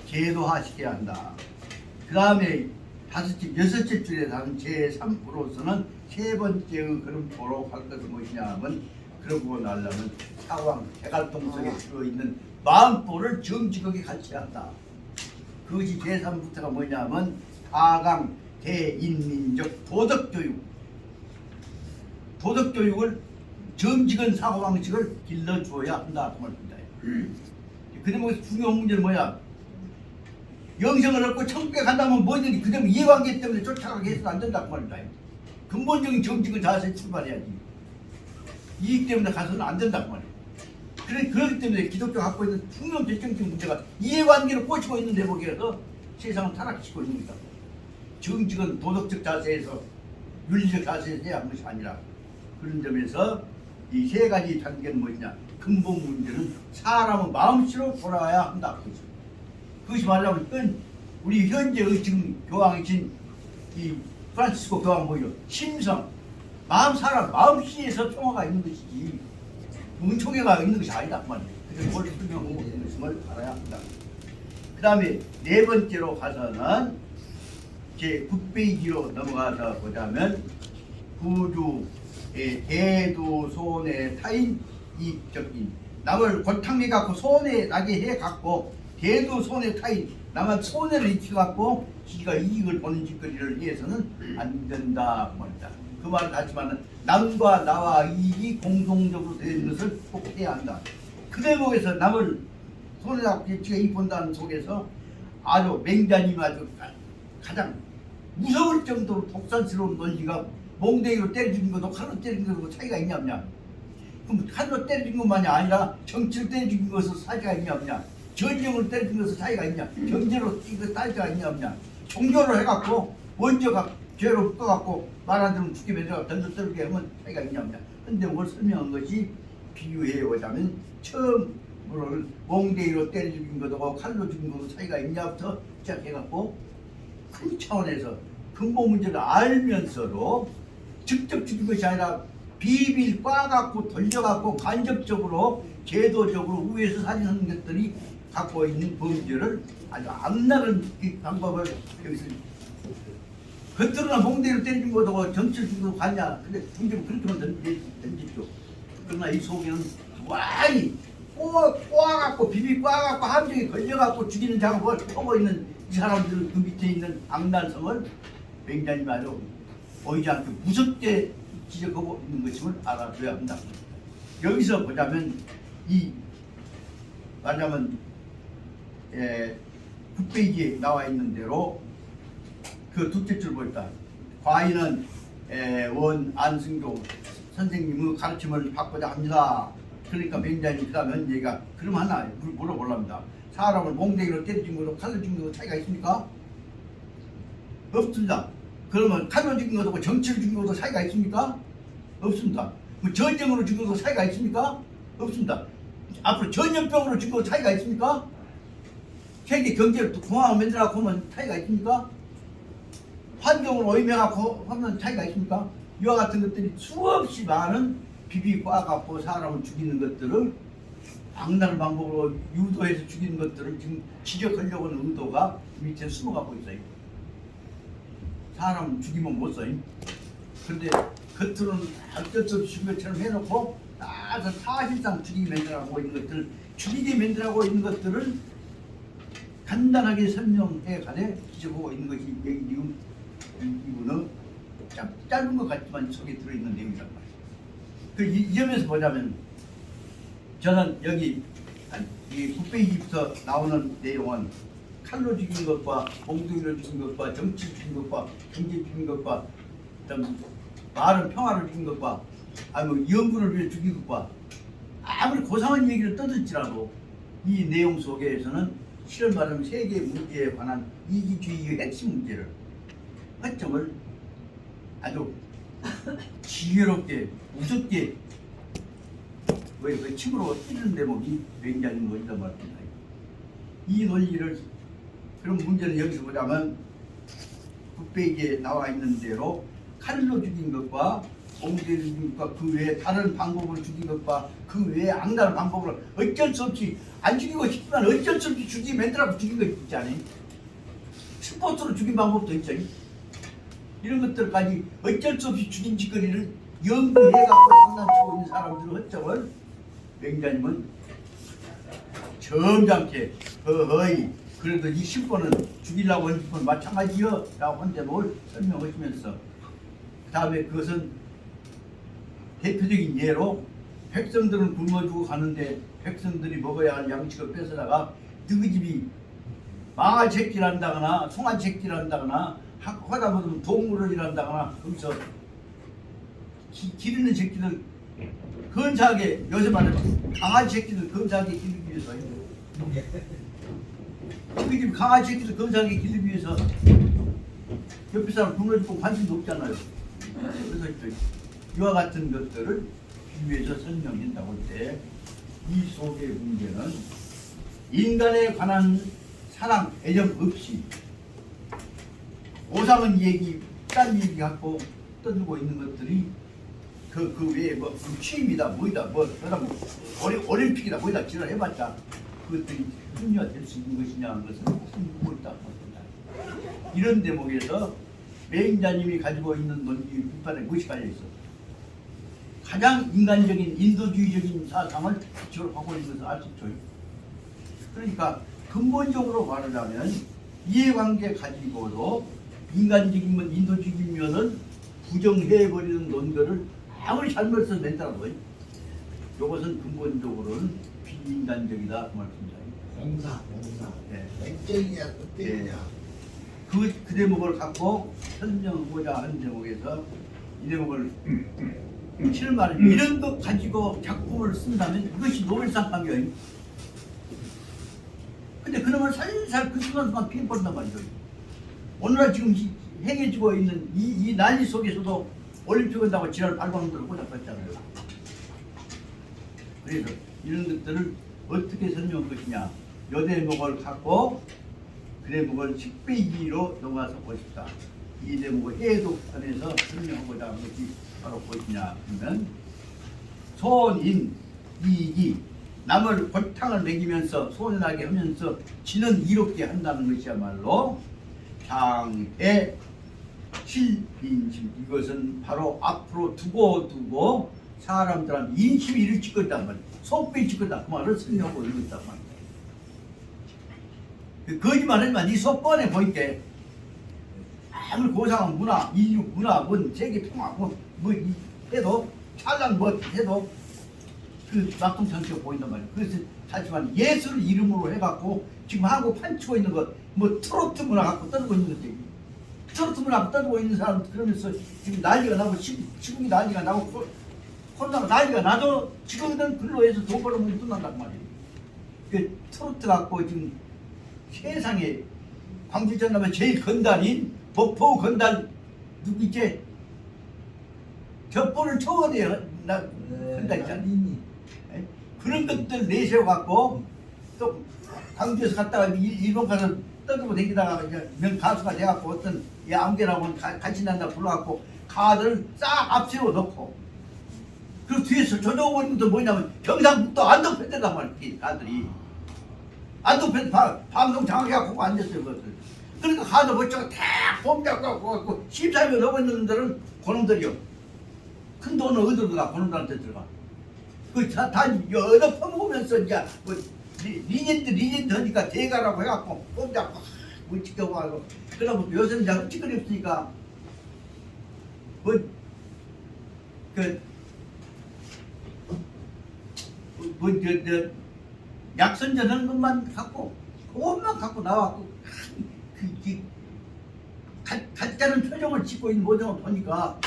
제도화시켜야 한다. 그 다음에 여섯째 줄에 다른 제3으로서는 세 번째의 걸음보로 할 것은 무엇이냐 하면 그러고 나려면 사왕, 대갈통 속에 들어있는 마음보를 정직하게 갖춰야 한다. 그것이 제3부터가 뭐냐면 가강, 대인민적 도덕교육. 도덕교육을 정직한 사고방식을 길러주어야 한다. 그 말입니다. 그 대목에서 중요한 문제는 뭐야? 영생을 얻고 천국에 간다면 뭐든지 그 대목 이해관계 때문에 쫓아가게 해서는 안 된다. 그 말입니다. 근본적인 정직한 자세에 출발해야지. 이익 때문에 가서는 안 된다. 그 말이에요. 그렇기 때문에 기독교가 갖고 있는 중요한 결정적인 문제가 이해관계를 꽂히고 있는 대목이라서 세상을 타락시키고 있는 거다. 정직한 도덕적 자세에서 윤리적 자세에서 해야 하는 것이 아니라 그런 점에서 이 세 가지 단계는 뭐냐? 근본 문제는 사람의 마음씨로 돌아와야 한다. 그것이 말하자면 우리 현재의 지금 교황이신 이 프란치스코 교황 뭐요? 심성, 사람 마음씨에서 평화가 있는 것이지 은총회가 있는 것이 아니다. 그 말이에요. 그래서 뭘 설명하고 있는 것을 알아야 한다. 그 다음에 네 번째로 가서는 제 9페이지로 넘어가서 보자면 구주의 대도 손해 타인 이익적인 남을 골탕해 갖고 손해 나게 해 갖고 대도 손해 타인 남은 손해를 입혀 갖고 지가 이익을 보는 짓거리를 위해서는 안 된다 말이다. 그 말은 하지만 남과 나와 이익이 공동적으로 되는 것을 꼭 해야 한다. 그 대목에서 남을 손에 잡고 지가 본다는 속에서 아주 맹자님 아주 가장 무서울 정도로 독산스러운 논리가 몽댕이로 때려주는 것도 칼로 때리는 것도 차이가 있냐 없냐. 그럼 칼로 때려준 것만이 아니라 정치로 때려준 것은 차이가 있냐 없냐. 전쟁으로 때려준 것은 차이가 있냐. 경제로 이거 차이가 있냐 없냐. 종교로 해갖고 원조가 죄로 묶어갖고 말 안 들으면 죽게 매달아 던져떨게 하면 차이가 있냐 없냐. 근데 뭘 설명한 것이 비유해 보자면 처음으로 몽댕이로 때려 죽인 것하고 칼로 죽인 것도 차이가 있냐부터 시작해갖고 큰 차원에서 근본 문제를 알면서도 직접 죽인 것이 아니라 비빌 꽈갖고 돌려갖고 간접적으로 제도적으로 위에서 살인하는 것들이 갖고 있는 범죄를 아주 악랄한 방법을 여기서 겉으로는 몽댕이로 때려준 것하고 정치를 준 것도 같냐. 근데 문제는 그렇게만 던지죠. 그러나 이 속에는 많이 꼬아갖고 비비 꼬아갖고 함정에 걸려갖고 죽이는 작업을 하고 있는 이 사람들 그 밑에 있는 악랄성을 맹자님이 아주 보이지 않게 무섭게 지적하고 있는 것임을 알아줘야 한다. 여기서 보자면 이 말하자면 9페이지에 나와 있는 대로 그 둘째 줄 보니까 과인은 원 안승조 선생님의 가르침을 받고자 합니다. 그러니까 맹자님 그 다음에 얘가 그럼 하나 물어보랍니다. 사람을 몽댕이로 때려준 거로 칼로 죽인 거로 차이가 있습니까? 없습니다. 그러면 칼로 죽인 것하고 정치로 죽인 것도 차이가 있습니까? 없습니다. 뭐 전쟁으로 죽인 것도 차이가 있습니까? 없습니다. 앞으로 전염병으로 죽인 것도 차이가 있습니까? 세계 경제를 또 공황을 만들어갖고 하면 차이가 있습니까? 환경을 오염해갖고 하면 차이가 있습니까? 이와 같은 것들이 수없이 많은 비비 꽈갖고 사람을 죽이는 것들을 악랄 방법으로 유도해서 죽이는 것들을 지금 지적하려고 하는 의도가 밑에 숨어가고 있어요. 사람 죽이면 못 써요. 그런데 겉으로는 어쩔 수 없이 죽인 것처럼 해놓고 나서 사실상 죽이게 만들어가고 있는 것들, 죽이게 만들어가고 있는 것들을 간단하게 설명해 가되 지적하고 있는 것이 지금 이분은 짧은 것 같지만 속에 들어있는 내용이란 말이에요. 이 점에서 보자면 저는 여기 이 9페이지부터 나오는 내용은 칼로 죽인 것과 몽둥이로 죽인 것과 정치 죽인 것과 경제 죽인 것과 말은 평화를 죽인 것과 아니면 연구를 위해 죽인 것과 아무리 고상한 얘기를 떠들지라도 이 내용 속에서는 실을 말하면 세계 문제에 관한 이기주의의 핵심 문제를 허점을 아주 지혜롭게 무섭게 왜 침으로 찌르는 대목이 굉장히 멋있다 말입니다. 이 논리를 그런 문제는 여기서 보자면 9페이지에 나와 있는 대로 칼로 죽인 것과 몽둥이로 죽인 것과 그 외에 다른 방법으로 죽인 것과 그 외에 악랄한 방법으로 어쩔 수 없이 안 죽이고 싶지만 어쩔 수 없이 죽이게 만들어서 죽인 거 있지 않아요? 스포츠로 죽인 방법도 있잖아요. 이런 것들까지 어쩔 수 없이 죽인 짓거리를 연구해갖고 장난치고 있는 사람들의 허점을 맹자님은 점잖게 허허이 그래도 이 심보는 죽이려고 하는 심보는 마찬가지요 라고 한 대목을 설명하시면서 그 다음에 그것은 대표적인 예로 백성들은 굶어주고 가는데 백성들이 먹어야 할 양식을 뺏어다가 너희 집이 망아채기를 한다거나 송아채기를 한다거나 하다 보면 동물을 일한다거나 거기서 기르는 새끼들 근사하게 요새 말하면 강아지 새끼들 근사하게 기르기 위해서 우리 집 강아지 새끼들 근사하게 기르기 위해서 옆에 사람 굶어주고 관심도 없잖아요. 그래서 이와 같은 것들을 비유해서 설명한다고 할 때 이 속의 문제는 인간에 관한 사랑, 애정 없이 오상은 얘기, 딴 얘기 갖고 떠들고 있는 것들이 그 외에 뭐 취임이다, 뭐이다, 뭐 그다음 올림픽이다, 뭐이다 지랄 해봤자 그것들이 흥미가 될 수 있는 것이냐 하는 것은 묻고 있다. 이런 대목에서 맹자님이 가지고 있는 논리 비판에 무엇이 깔려 있어? 가장 인간적인 인도주의적인 사상을 기초로 갖고 있는 것을 알 수 있죠. 그러니까 근본적으로 말하자면 이해관계 가지고도 인간적이면 인도주의면은 부정해버리는 논거를 아무리 잘못해서 낸다고 이것은 근본적으로는 비인간적이다 그 말씀입니다. 공사 예. 액정이야 그때냐 그 대목을 갖고 설명하고자 하는 대목에서 이 대목을 실은 말은 이런 것 가지고 작품을 쓴다면 이것이 노벨상 감이에요. 근데 그놈을 살살 그 순간순간 피해버린단 말이죠. 오늘날 지금 행해지고 있는 이 난리 속에서도 올림픽 한다고 지랄 발광들을 꽂아봤잖아요. 그래서 이런 것들을 어떻게 설명할 것이냐. 요 대목을 갖고 그 대목을 10페이지로 넘어가서 보십시다. 이 대목을 해독편에서 설명하고자 하는 것이 바로 무엇이냐 하면 손인 이익이 남을 골탕을 먹이면서 손해나게 하면서 지는 이롭게 한다는 것이야말로 장애 실인심 이것은 바로 앞으로 두고 사람들한테 인심이 일으킬 거단 말이야. 속배일 거다 그 말을 설명하고 읽었단 말이야. 그 거짓말하지만 이 속번에 보이게 아무리 고상한 문화, 인류 문화, 세계 통합 뭐 해도 찰랑 뭐 해도 그 막통장치가 보인단 말이야. 그래서 하지만 예술 이름으로 해갖고 지금 하고 판치고 있는 것, 뭐 트로트 문화 갖고 떠들고 있는 거지. 트로트 문화 갖고 떠들고 있는 사람 그러면서 지금 난리가 나고 시국이 난리가 나고 코로나가 난리가 나도 지금은 글로 해서 돈 벌어먹으면 끝난단 말이야. 그 트로트 갖고 지금 세상에 광주 전남에 제일 건달인 목포 건달 누구 있지? 격보를 초월해요. 나 건달 있잖아. 그런 것들 내세워갖고 또 광주에서 갔다가 일본 가서 떠들고 다니다가 명 가수가 돼갖고 어떤 암개라고 같이 난다 불러갖고 가들을 싹 앞세워 놓고 그 뒤에서 조져오고 있는 것도 뭐냐면 경상북도 안동편대단 말이야. 가들이 안동편 방송 장악해 갖고 앉았어요. 그것을. 그러니까 가들 멋져가 탁 봄잡고 14명 넘어 있는 놈들은 그놈들이요. 큰 돈은 어디로 들어가? 그놈들한테 들어가. 다 여러 퍼먹으면서 이제 뭐 리젠드 하니까 대가라고 해갖고 꼼잡고 뭐 지켜봐고 그러면 요새는 이제 흠칫거리 없으니까 약선전하는 것만 갖고 그것만 갖고 나왔고 가짜는 표정을 짓고 있는 모습을 보니까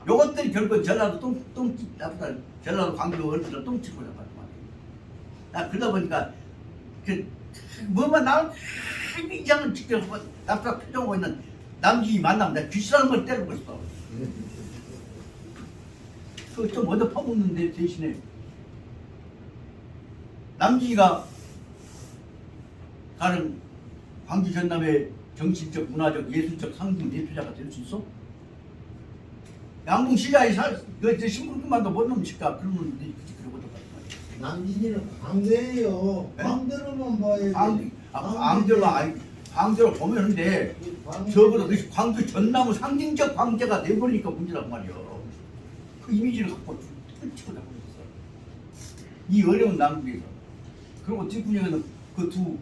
요것들이 결국 전라도 똥집 나쁘다. 전라도 광주 얼굴을 똥집고 잡았단 말이야. 그러다 보니까 뭐만 나올 이상을 지켜서 나쁘다 표정하고 있는 남진이 만나면 내가 귀신하는 걸 때리고 있어. 그거 좀 먼저 퍼먹는데 대신에 남진이가 가는 광주 전남의 정신적, 문화적, 예술적 상징 대표자가 될 수 있어? 양궁 시장에 신부름만도 못 넘칠까? 그러면 그러고 남진이는 광대예요. 네? 광대로만 봐야지. 광대로 보면은데 적어도 광주 전남의 상징적 광대가 돼버리니까 문제란 말이야. 그 이미지를 갖고 치고 잡고 있어. 이 어려운 남북에서. 그리고 뒷분야에는 그 두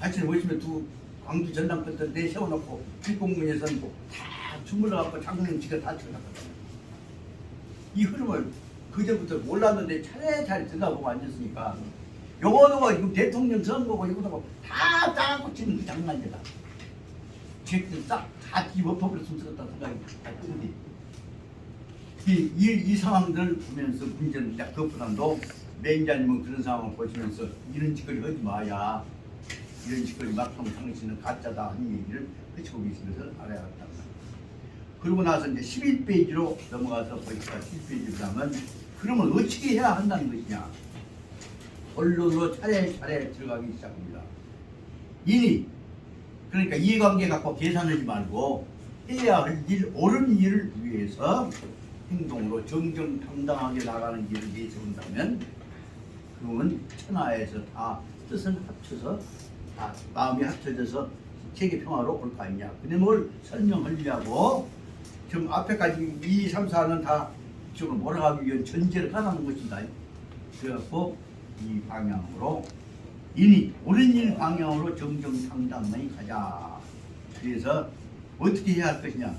하여튼 보시면 두 광주 전남 것들 내세워놓고 뒷공문에서는 다 주물러갖고 장군 지가 다 쳐나갔다. 이 흐름을 그제부터 몰랐는데 차례차례 들여다보고 앉았으니까 요거도 지금 대통령 선거고 이거도 다 짜고 치는 그 장난이다. 쟤들 싹다 뒤엎어버렸으면 좋겠다 생각이 드는데 이 상황들을 보면서 문제는 이제 그것보다도 매니저님은 그런 상황을 보시면서 이런 짓거리 하지 마야. 이런 짓거리 막상 당신은 가짜다 하는 얘기를 해치고 계신 것을 알아야겠다. 그러고 나서 이제 11페이지로 넘어가서 보니까 11페이지로 하면 그러면 어떻게 해야 한다는 것이냐. 언론으로 차례차례 들어가기 시작합니다. 이니 그러니까 이해관계 갖고 계산하지 말고 해야 할 일, 옳은 일을 위해서 행동으로 정정당당하게 나가는 길을 내세운다면 그건 천하에서 다 뜻을 합쳐서 다 마음이 합쳐져서 세계 평화로 올 거 아니냐. 근데 뭘 설명하려고 지금 앞에까지 2, 3, 4는 다 이쪽으로 몰아가기 위한 전제를 가는 것이다. 그래갖고 이 방향으로 이니 옳은 일 방향으로 정정당당히 가자. 그래서 어떻게 해야 할 것이냐.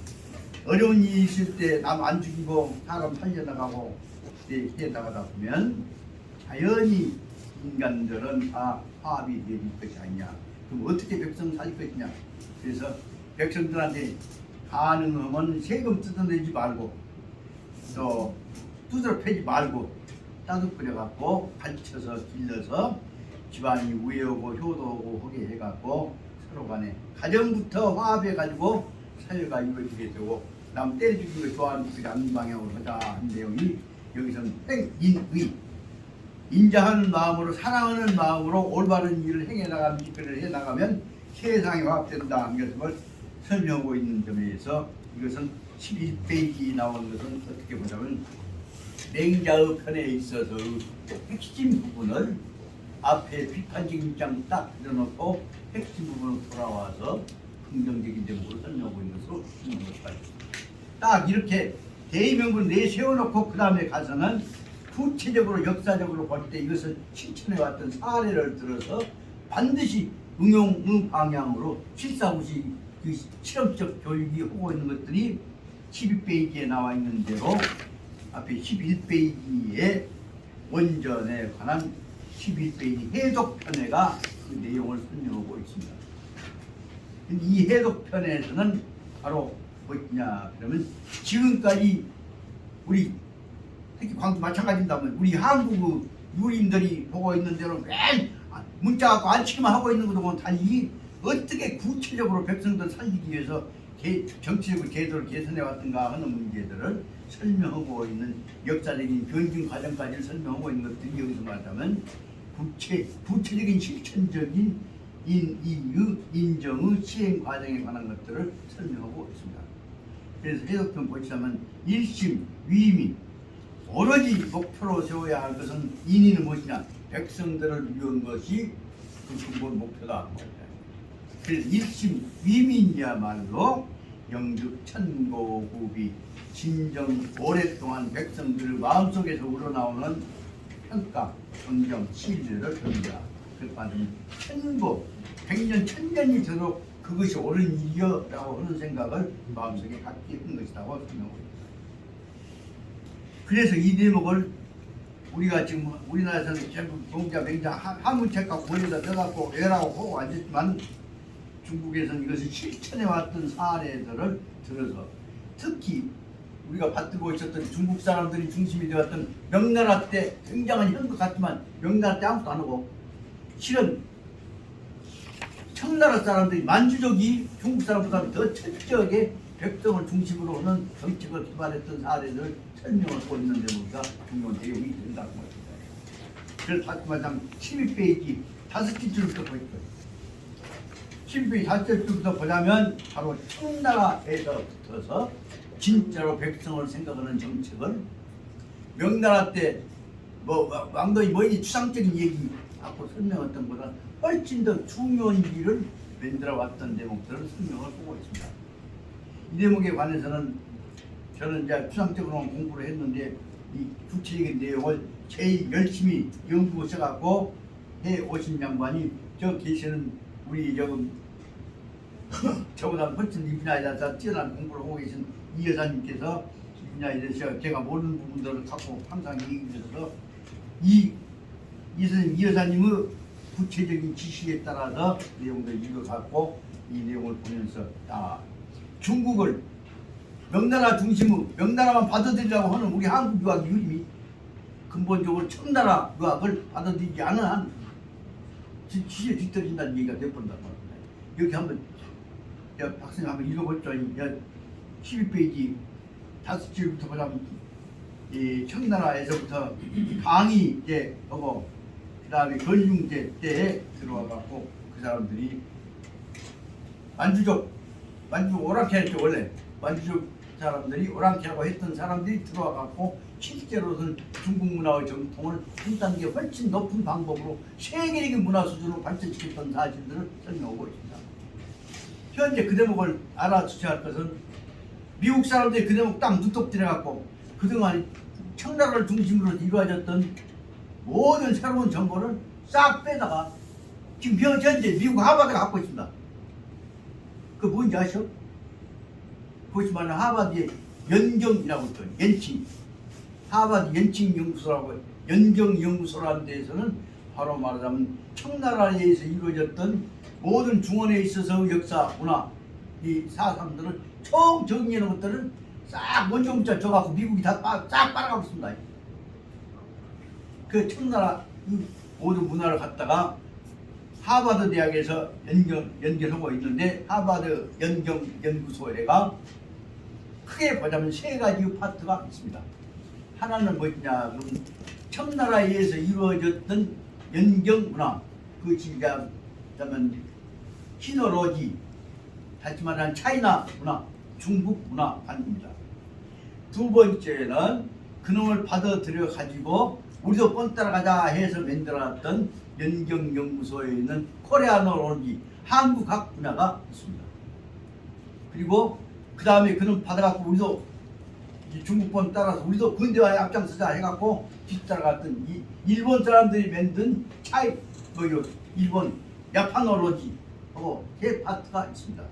어려운 일이 있을 때 남 안 죽이고 사람 살려나가고 해 나가다 보면 자연히 인간들은 다 화합이 되질 것이 아니냐. 그럼 어떻게 백성 살 것이냐. 그래서 백성들한테 가능하면 세금 뜯어내지 말고 또 두드러 패지 말고 따뜻 끓여갖고 받쳐서 길러서 집안이 우애하고 효도하고 하게 해갖고 서로 간에 가정부터 화합해가지고 사회가 이루어지게 되고 남 때려 죽이는 거 좋아하는 그 남는 방향으로 하자 하는 내용이 여기서는 행인의 인자하는 마음으로 사랑하는 마음으로 올바른 일을 행해 나가면 짓거리를 해 나가면 세상이 화합된다 하는 것을 설명하고 있는 점에서 이것은 11페이지 나온 것은 어떻게 보자면 맹자의 편에 있어서 핵심 부분을 앞에 비판적인 입장 딱 들여놓고 핵심 부분으로 돌아와서 긍정적인 점으로 설명하고 있는 것으로 보는 것이다. 딱 이렇게 대의명분 내세워놓고 그 다음에 가서는 구체적으로 역사적으로 볼 때 이것을 실천해왔던 사례를 들어서 반드시 응용 방향으로 실사무시 그 실험적 교육이 하고 있는 것들이 12페이지에 나와 있는 대로 앞에 11페이지에 원전에 관한 11페이지 해독편에가 그 내용을 설명하고 있습니다. 이 해독편에서는 바로 뭐냐 그러면 지금까지 우리 특히 광주 마찬가지입니다만 우리 한국 유림들이 보고 있는 대로 맨 문자 갖고 안치기만 하고 있는 것하고는 달리 어떻게 구체적으로 백성들 살리기 위해서 정치적으로 제도를 개선해 왔던가 하는 문제들을 설명하고 있는 역사적인 변증 과정까지 설명하고 있는 것들이 여기서 말하자면 구체적인 실천적인 인의, 인정의 시행 과정에 관한 것들을 설명하고 있습니다. 그래서 해석편 보시자면 일심, 위민 오로지 목표로 세워야 할 것은 인의는 무엇이냐? 백성들을 위한 것이 그 근본 목표다. 그래서 일심, 위민이야말로 영득, 천고, 구비, 진정, 오랫동안 백성들 마음속에서 우러나오는 평가, 존경, 신뢰를 배운다. 그 말은 천고, 100년, 1000년이 되도록 그것이 옳은 일이라고 하는 생각을 마음속에 갖게 한 것이라고 생각합니다. 그래서 이 대목을 우리가 지금 우리나라에서는 전부 공자, 맹자, 한문책과 고리에다 넣어갖고 외라고 하고 앉았지만 중국에서는 이것을 실천해왔던 사례들을 들어서 특히 우리가 받들고 있었던 중국 사람들이 중심이 되었던 명나라 때 굉장한 현것 같지만 명나라 때 아무것도 안 하고 실은 청나라 사람들이 만주족이 중국 사람보다 더 철저하게 백성을 중심으로 하는 정책을 기반했던 사례를 설명하고 있는데 우리가 중요한 내용이 된다고 말합니다. 그래서 다시 말하면 12페이지 5줄부터 보십시오. 12페이지 5줄부터 보자면 바로 청나라에서 붙어서 진짜로 백성을 생각하는 정책을 명나라 때 뭐 왕도이 뭐니 추상적인 얘기 갖고 설명했던 것보다 훨씬 더 중요한 일을 만들어 왔던 대목들을 설명을 하고 있습니다. 이 대목에 관해서는 저는 이제 추상적으로 공부를 했는데 이 구체적인 내용을 제일 열심히 연구하셔갖고 해 오신 양반이 저 계시는 우리 저보다 훨씬 이 분야에 대해서 뛰어난 공부를 하고 계신 이 여사님께서 이 분야에 대해서 제가 모르는 부분들을 갖고 항상 얘기해 주셔서 이 여사님의 구체적인 지시에 따라서 내용을 읽어갖고 이 내용을 보면서 중국을 명나라 중심의 명나라만 받아들이려고 하는 우리 한국 유학 유림이 근본적으로 청나라 유학을 받아들이지 않은 한 지시에 뒤떨어진다는 얘기가 되어버린단 말입니다. 여기 한번 박사님 한번 읽어보죠. 12페이지 5줄부터 보자면 이 청나라에서부터 강이 이제 하고 그 다음에 건중제 때에 들어와갖고 그 사람들이 만주족 오랑캐 했죠. 원래 만주족 사람들이 오랑캐라고 했던 사람들이 들어와갖고 실제로는 중국 문화의 정통을 한 단계 훨씬 높은 방법으로 세계적인 문화 수준으로 발전시켰던 사실들을 설명하고 있습니다. 현재 그 대목을 알아주셔야 할 것은 미국 사람들이 그 대목 딱 눈독 들여갖고 그동안 청나라를 중심으로 이루어졌던 모든 새로운 정보를 싹 빼다가 지금 현재 미국 하버드가 갖고 있습니다. 그 뭔지 아시죠? 보시면 하버드의 연경이라고 있어요. 연칭. 하버드 연칭 연구소라고 연경 연구소라는 데에서는 바로 말하자면 청나라에 의해서 이루어졌던 모든 중원에 있어서 역사, 문화, 이 사상들을 총 정리해 놓은 것들을 싹 원정자 줘갖고 미국이 다 싹 빨아가고 있습니다. 그 청나라 이 모든 문화를 갖다가 하버드 대학에서 연결하고 있는데 하버드 연경연구소에가 크게 보자면 세 가지 파트가 있습니다. 하나는 뭐냐 그럼 청나라에 의해서 이루어졌던 연경 문화, 그 진짜 그러면 시노로지, 다시 말하는 차이나 문화, 중국 문화 반입니다. 두 번째는 그놈을 받아들여 가지고 우리도 뻔 따라가자 해서 만들어놨던 연경연구소에 있는 코리아노로지, 한국학 분야가 있습니다. 그리고 그 다음에 그놈 받아갖고 우리도 중국권 따라서 우리도 근대화에 앞장서자 해갖고 뒤따라갔던 이 일본 사람들이 만든 일본 야파노로지 하고 세 파트가 있습니다.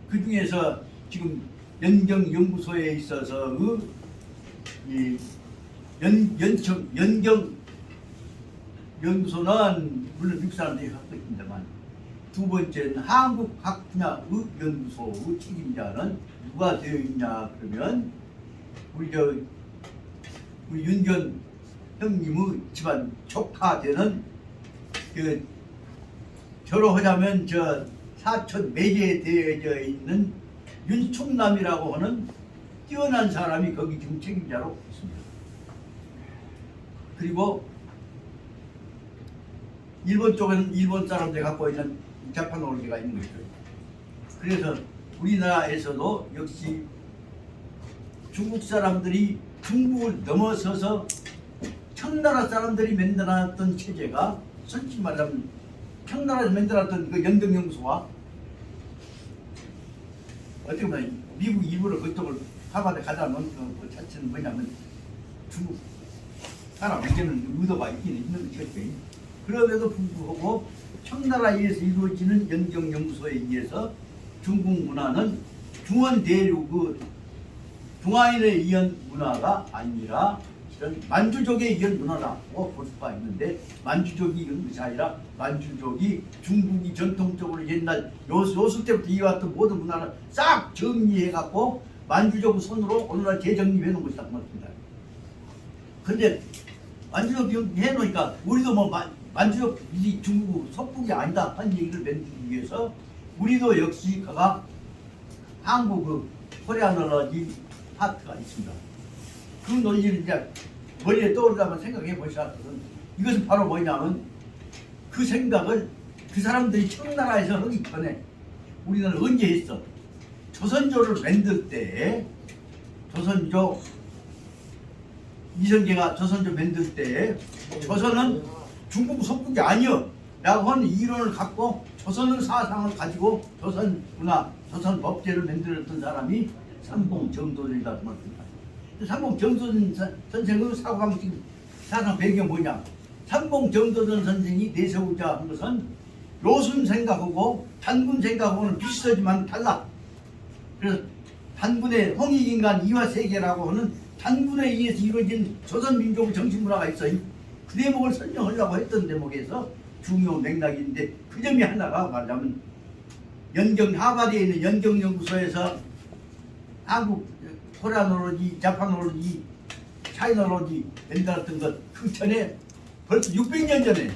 그 중에서 지금 연경연구소에 있어서 이 연경연구소는 물론 미국 사람들이 갖고 있습니다만 두 번째는 한국학 분야의 연구소의 책임자는 누가 되어 있냐 그러면 우리 윤견 형님의 집안 조카 되는 그 결혼하자면 저 사촌 매제에 되어져 있는 윤총남이라고 하는 뛰어난 사람이 거기 지금 책임자로 있습니다. 그리고 일본 쪽에는 일본 사람들이 갖고 있는 자파노로지가 있는 거죠. 그래서 우리나라에서도 역시 중국 사람들이 중국을 넘어서서 청나라 사람들이 만들어놨던 체제가 솔직히 말하면 청나라에서 만들어놨던 그 연경연구소와 어떻게 보면 미국 일부러 그쪽을 하바드 가자 놓은 그 자체는 뭐냐면 중국 사람 문제는 의도가 있긴 있는 것이죠. 그럼에도 불구하고 청나라에 의해서 이루어지는 연경연구소에 의해서 중국 문화는 중원 대륙 그 중화인에 의한 문화가 아니라 이런 만주족에 의한 문화라고 볼 수가 있는데 만주족이 이런 것이 아니라 만주족이 중국이 전통적으로 옛날 요술 때부터 이어왔던 모든 문화를 싹 정리해갖고 만주족 손으로 오늘날 재정립해 놓은 것이다 그 말입니다. 근데 만주족 해놓으니까 우리도 뭐 만주족이 중국 속국이 아니다 하는 얘기를 만들기 위해서 우리도 역시 그가 한국 그 코리아노로지 파트가 있습니다. 그 논리를 이제 머리에 떠오르다만 생각해 보시라거든. 이것은 바로 뭐냐면 그 생각을 그 사람들이 청나라에서 하기 전에 우리는 언제 했어? 조선조를 만들 때 조선조 이성계가 조선조 만들 때 조선은 중국 속국이 아니여 라고 하는 이론을 갖고 조선의 사상을 가지고 조선 문화, 조선 법제를 만들었던 사람이 삼봉정도전이다 그 말입니다. 삼봉정도전 선생의 사고방식 사상 배경 뭐냐? 삼봉정도전 선생이 내세우자 한 것은 요순 생각하고 단군 생각하고는 비슷하지만 달라. 그래서 단군의 홍익인간 이화세계라고 하는 단군에 의해서 이루어진 조선민족의 정신문화가 있어. 그 대목을 설명하려고 했던 대목에서 중요 맥락인데 그 점이 하나가 말하자면 하버드에 있는 연경연구소에서 한국 코리아노로지, 자파노로지, 차이노로지 만들었던 것 그 전에 벌써 600년 전에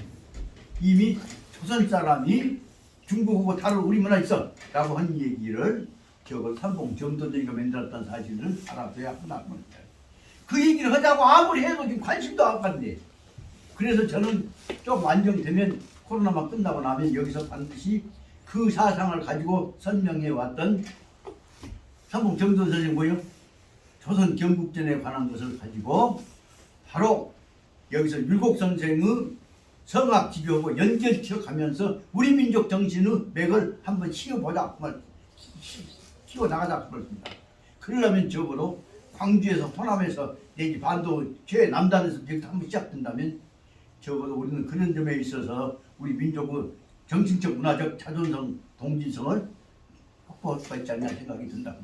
이미 조선 사람이 중국하고 다른 우리 문화 있어 라고 한 얘기를 저걸 삼봉정도전이가 만들었다는 사실을 알아둬야 한다. 그 얘기를 하자고 아무리 해도 지금 관심도 안 갖는데 그래서 저는 좀 안정되면 코로나만 끝나고 나면 여기서 반드시 그 사상을 가지고 설명해 왔던 삼봉정도전 선생님 뭐예요? 조선 경국전에 관한 것을 가지고 바로 여기서 율곡 선생의 성악 지교하고 연결시켜 가면서 우리 민족 정신의 맥을 한번 씌워보자 씌워나가자 그렇습니다. 그러려면 적어도 광주에서 호남에서 내지 반도 최남단에서 여기서 한번 시작된다면 적어도 우리는 그런 점에 있어서 우리 민족의 정신적 문화적 자존성 동진성을 확보할 수가 있지 않냐 생각이 든다.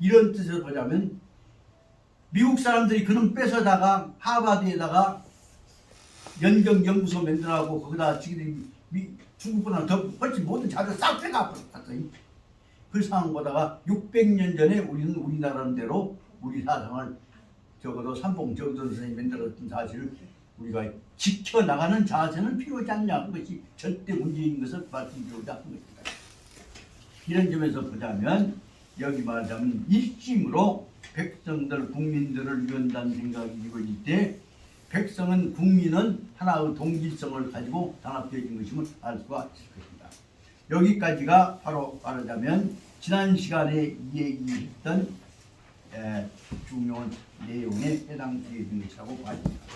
이런 뜻으로 보자면 미국 사람들이 그놈 뺏어다가 하버드에다가 연경연구소 만들어가고 거기다 지금 중국보다 더 훨씬 모든 자료 싹 빼가 버렸어요. 그 상황 보다가 600년 전에 우리는 우리나라대로 우리 사상을 적어도 삼봉정전 선생님이 만들었던 사실을 우리가 지켜나가는 자세는 필요하지 않냐 하는 것이 절대 문제인 것을 말씀드리고자 하는 것입니다. 이런 점에서 보자면 여기 말하자면 일심으로 백성들 국민들을 위한다는 생각이 이루어질 때 백성은 국민은 하나의 동질성을 가지고 단합되어진 것임을 알 수가 있을 것입니다. 여기까지가 바로 말하자면 지난 시간에 얘기했던 중요한 내용에 해당되는 것이라고 봐집니다.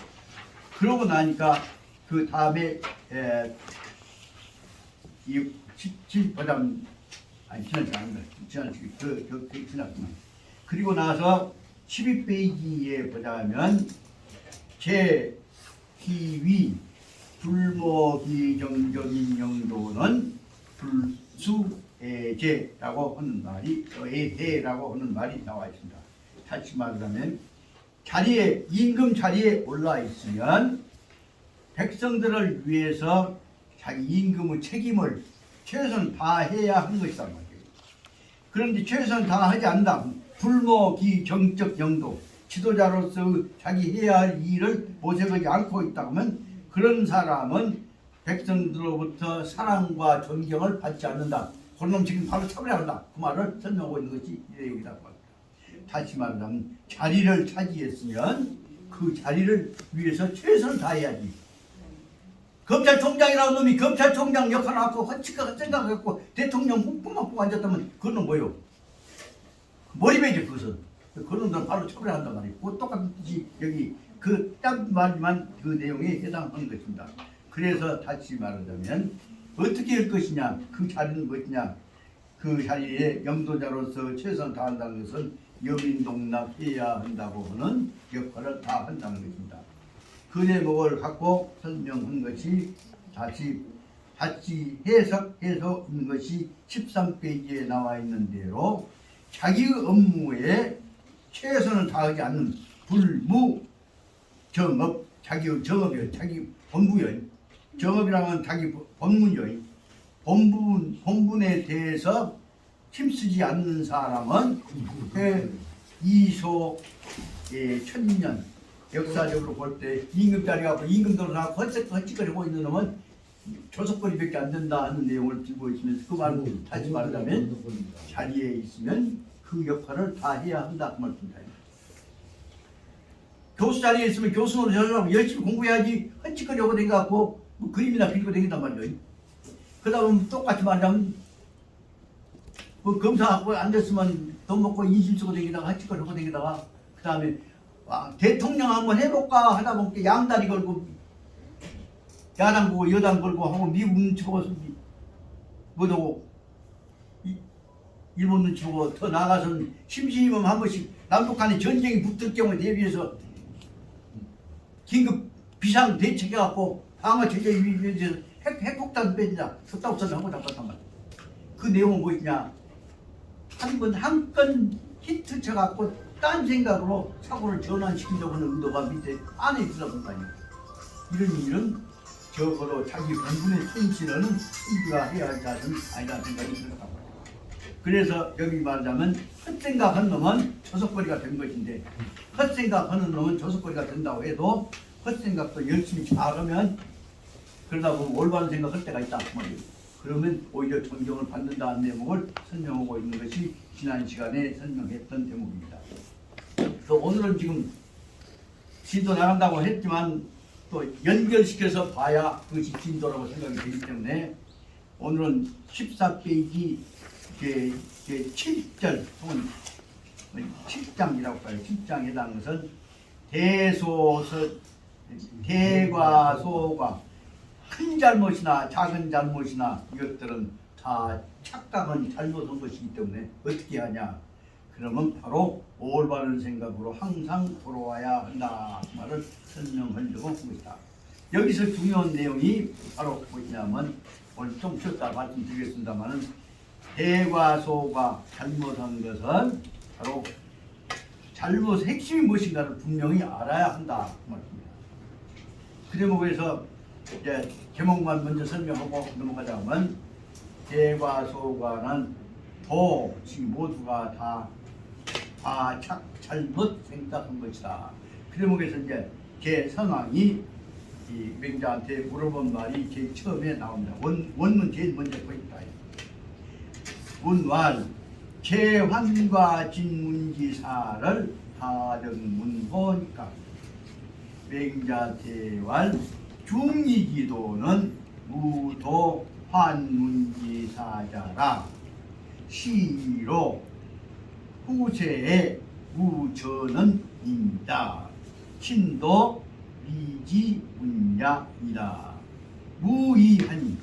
그러고 나니까 그 다음에 이 17보다 아니 지난 시간 그리고 나서 12페이지에 보자면 제 희위 불모기정적인 영도는 불수애제라고 하는 말이 애대라고 하는 말이 나와 있습니다. 다시 말하자면 자리에 임금 자리에 올라 있으면 백성들을 위해서 자기 임금의 책임을 최선 다해야 하는 것이란 말이에요. 그런데 최선 다하지 않는다. 불모기정적 영도 지도자로서 자기 해야 할 일을 모색하지 않고 있다 하면 그런 사람은 백성들로부터 사랑과 존경을 받지 않는다. 그런 놈 지금 바로 처벌해야 한다. 그 말을 설명하고 있는 것이 이 내용이라고 합니다. 다시 말하자면 자리를 차지했으면 그 자리를 위해서 최선을 다해야지. 검찰총장이라는 놈이 검찰총장 역할을 하고 헛치가 생각했고 대통령 흠뻑 먹고 앉았다면 그건 뭐요? 머리배지 그것은. 그런 놈들 바로 처벌해야 한단 말이에요. 그 똑같이 여기 그 딱 말만 그 내용에 해당하는 것입니다. 그래서 다시 말하자면 어떻게 할 것이냐, 그 자리는 무엇이냐, 그 자리에 영도자로서 최선을 다한다는 것은 여민동락해야 한다고 하는 역할을 다 한다는 것입니다. 그 대목을 갖고 설명한 것이 다시 해석해서 있는 것이 13페이지에 나와 있는 대로 자기의 업무에 최선을 다하지 않는 불무정업, 자기의 정업이요, 자기 본부요. 정업이라면 자기 본문이요. 본분에 대해서 힘쓰지 않는 사람은 이소 천년 역사적으로 볼 때 임금자리 갖고 임금들을 하고 헛짓거리고 있는 놈은 조석거리밖에 안 된다 하는 내용을 들고 있으면서 그 말은 다시 말하자면 자리에 있으면 그 역할을 다 해야 한다 그 말입니다. 교수 자리에 있으면 교수로 열심히 공부해야지 헛짓거리고 댕겨갖고 뭐 그림이나 그리고 댕긴단 말이에요. 그러다 보면 똑같이 말하자면 뭐 검사하고 앉았으면 돈 먹고 인심 쓰고 댕기다가 헛짓거리고 댕기다가 그 다음에 대통령 한번 해볼까 하다 보니까 양다리 걸고 야당 보고 여당 걸고 하고 미국 눈치 보고 뭐도 일본 눈치 보고 더 나아가서는 심심하면 한 번씩 남북 간에 전쟁이 붙을 경우에 대비해서 긴급 비상 대책해갖고 방어 체제 위해서 핵폭탄 빼자 그따 없어서 한번 잡았단 말이야. 그 내용은 무엇이냐, 한 건 히트 쳐갖고 딴 생각으로 사고를 전환시키려고 하는 의도가 밑에 안에 들어간 거 아니에요. 이런 일은 적어도 자기 본분에 충실하는 인지가 해야 할 자는 아니라는 생각이 들어간 거예요. 그래서 여기 말하자면 헛생각한 놈은 조석거리가 된 것인데 헛생각하는 놈은 조석거리가 된다고 해도 헛생각도 열심히 잘하면 그러다 보면 올바른 생각할 때가 있다 그 말이에요. 그러면 오히려 존경을 받는다는 대목을 설명하고 있는 것이 지난 시간에 설명했던 대목입니다. 또 오늘은 지금 진도 나간다고 했지만 또 연결시켜서 봐야 그것이 진도라고 생각이 되기 때문에 오늘은 14페이지 제7절 혹은 7장이라고 봐요. 7장에 해당하는 것은 대과소과 큰 잘못이나 작은 잘못이나 이것들은 다 착각은 잘못한 것이기 때문에 어떻게 하냐, 그러면 바로 올바른 생각으로 항상 돌아와야 한다 그 말을 설명하려고 한 것이다. 여기서 중요한 내용이 바로 뭐냐면 오늘 좀 쉬었다 말씀드리겠습니다만은 대과소가 잘못한 것은 바로 잘못 핵심이 무엇인가를 분명히 알아야 한다 그 말입니다. 그 제목에서 이제 제목만 먼저 설명하고 넘어가자면 대과 소과는 도지 모두가 다 잘못 생각한 것이다. 그 제목에서 이제 제 선왕이 이 맹자한테 물어본 말이 제일 처음에 나옵니다. 원문 제일 먼저 보입니다. 문왈 제환과 진문지사를 하등문호니까 맹자대왈 중이기도는 무도 환문지사자라 시로 후세의 무저는 입니다. 신도 미지문야이다. 무이하니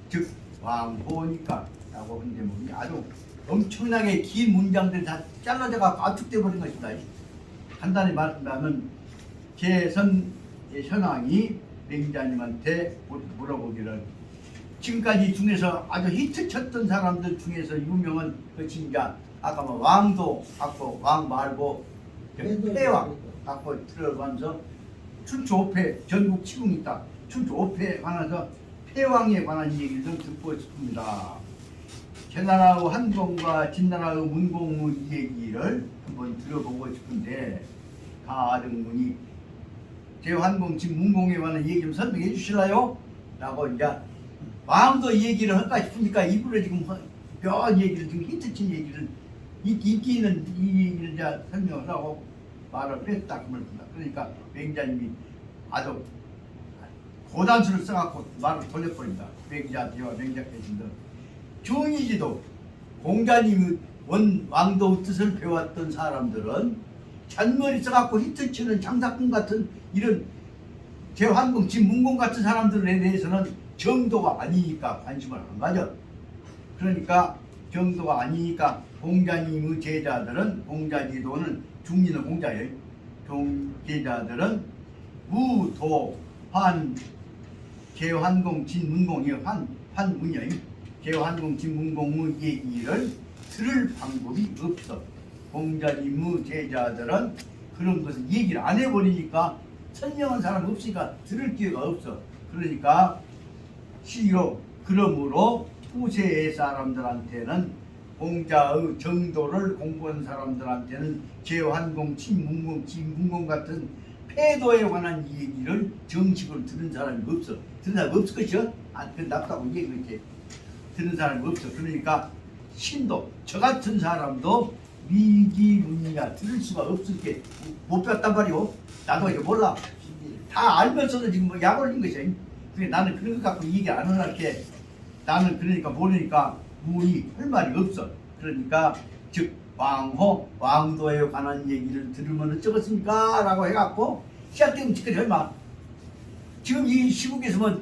즉 왕호니까 라고 한 제목이 아주 엄청나게 긴 문장들이 다 잘라져가 압축돼 버린 것이다. 간단히 말한다면 현왕이 맹자님한테 물어보기를 지금까지 중에서 아주 히트쳤던 사람들 중에서 유명한 그 진자 아까 뭐 왕도 갖고 왕 말고 패왕 갖고 들어가면서 춘추 5패 전국 치궁이 있다. 춘추 5패에 관해서 패왕에 관한 얘기를 좀 듣고 싶습니다. 제나라의 한공과 진나라의 문공의 얘기를 한번 들어보고 싶은데 가등문이 제환공 진문공에 관한 얘기 좀 설명해 주실래요? 라고 이제 왕도 얘기를 할까 싶으니까 입으로 지금 몇 얘기를 지금 히트친 얘기를 인기 있는 이 얘기를 이제 설명을 하고 말을 뺐다 그 말입니다. 그러니까 맹자님이 아주 고단수를 써갖고 말을 돌려버린다. 맹자대와 맹자께서는 중이지도 공자님의 왕도 뜻을 배웠던 사람들은 잔머리 써갖고 히트치는 장사꾼 같은 이런 제환공 진문공 같은 사람들에 대해서는 정도가 아니니까 관심을 안 가져. 그러니까 정도가 아니니까 공자님의 제자들은 공자지도는 중리는 공자예요. 제자들은 무도 환 제환공 진문공이 환문이에요. 제환공 진문공의 얘기를 들을 방법이 없어. 공자님의 제자들은 그런 것을 얘기를 안 해버리니까 설명한 사람 없으니까 들을 기회가 없어. 그러니까 시로 그러므로 후세의 사람들한테는 공자의 정도를 공부한 사람들한테는 제환공, 진문공, 진문공 같은 패도에 관한 얘기를 정식으로 들은 사람이 없어. 들은 사람이 없을 것이요? 그건 납다고 얘기했지. 들은 사람이 없어. 그러니까 신도 저 같은 사람도 미지문야 들을 수가 없을 게 못 배웠단 말이오. 나도 이제 몰라. 다 알면서도 지금 뭐 약 올린 것이야. 그래 나는 그런 것 갖고 얘기 안 할게. 나는 그러니까 모르니까 무의 할 말이 없어. 그러니까 즉 왕호 왕도에 관한 얘기를 들으면 어쩌겠습니까? 라고 해갖고 시작되면 지금 얼마 지금 이 시국에서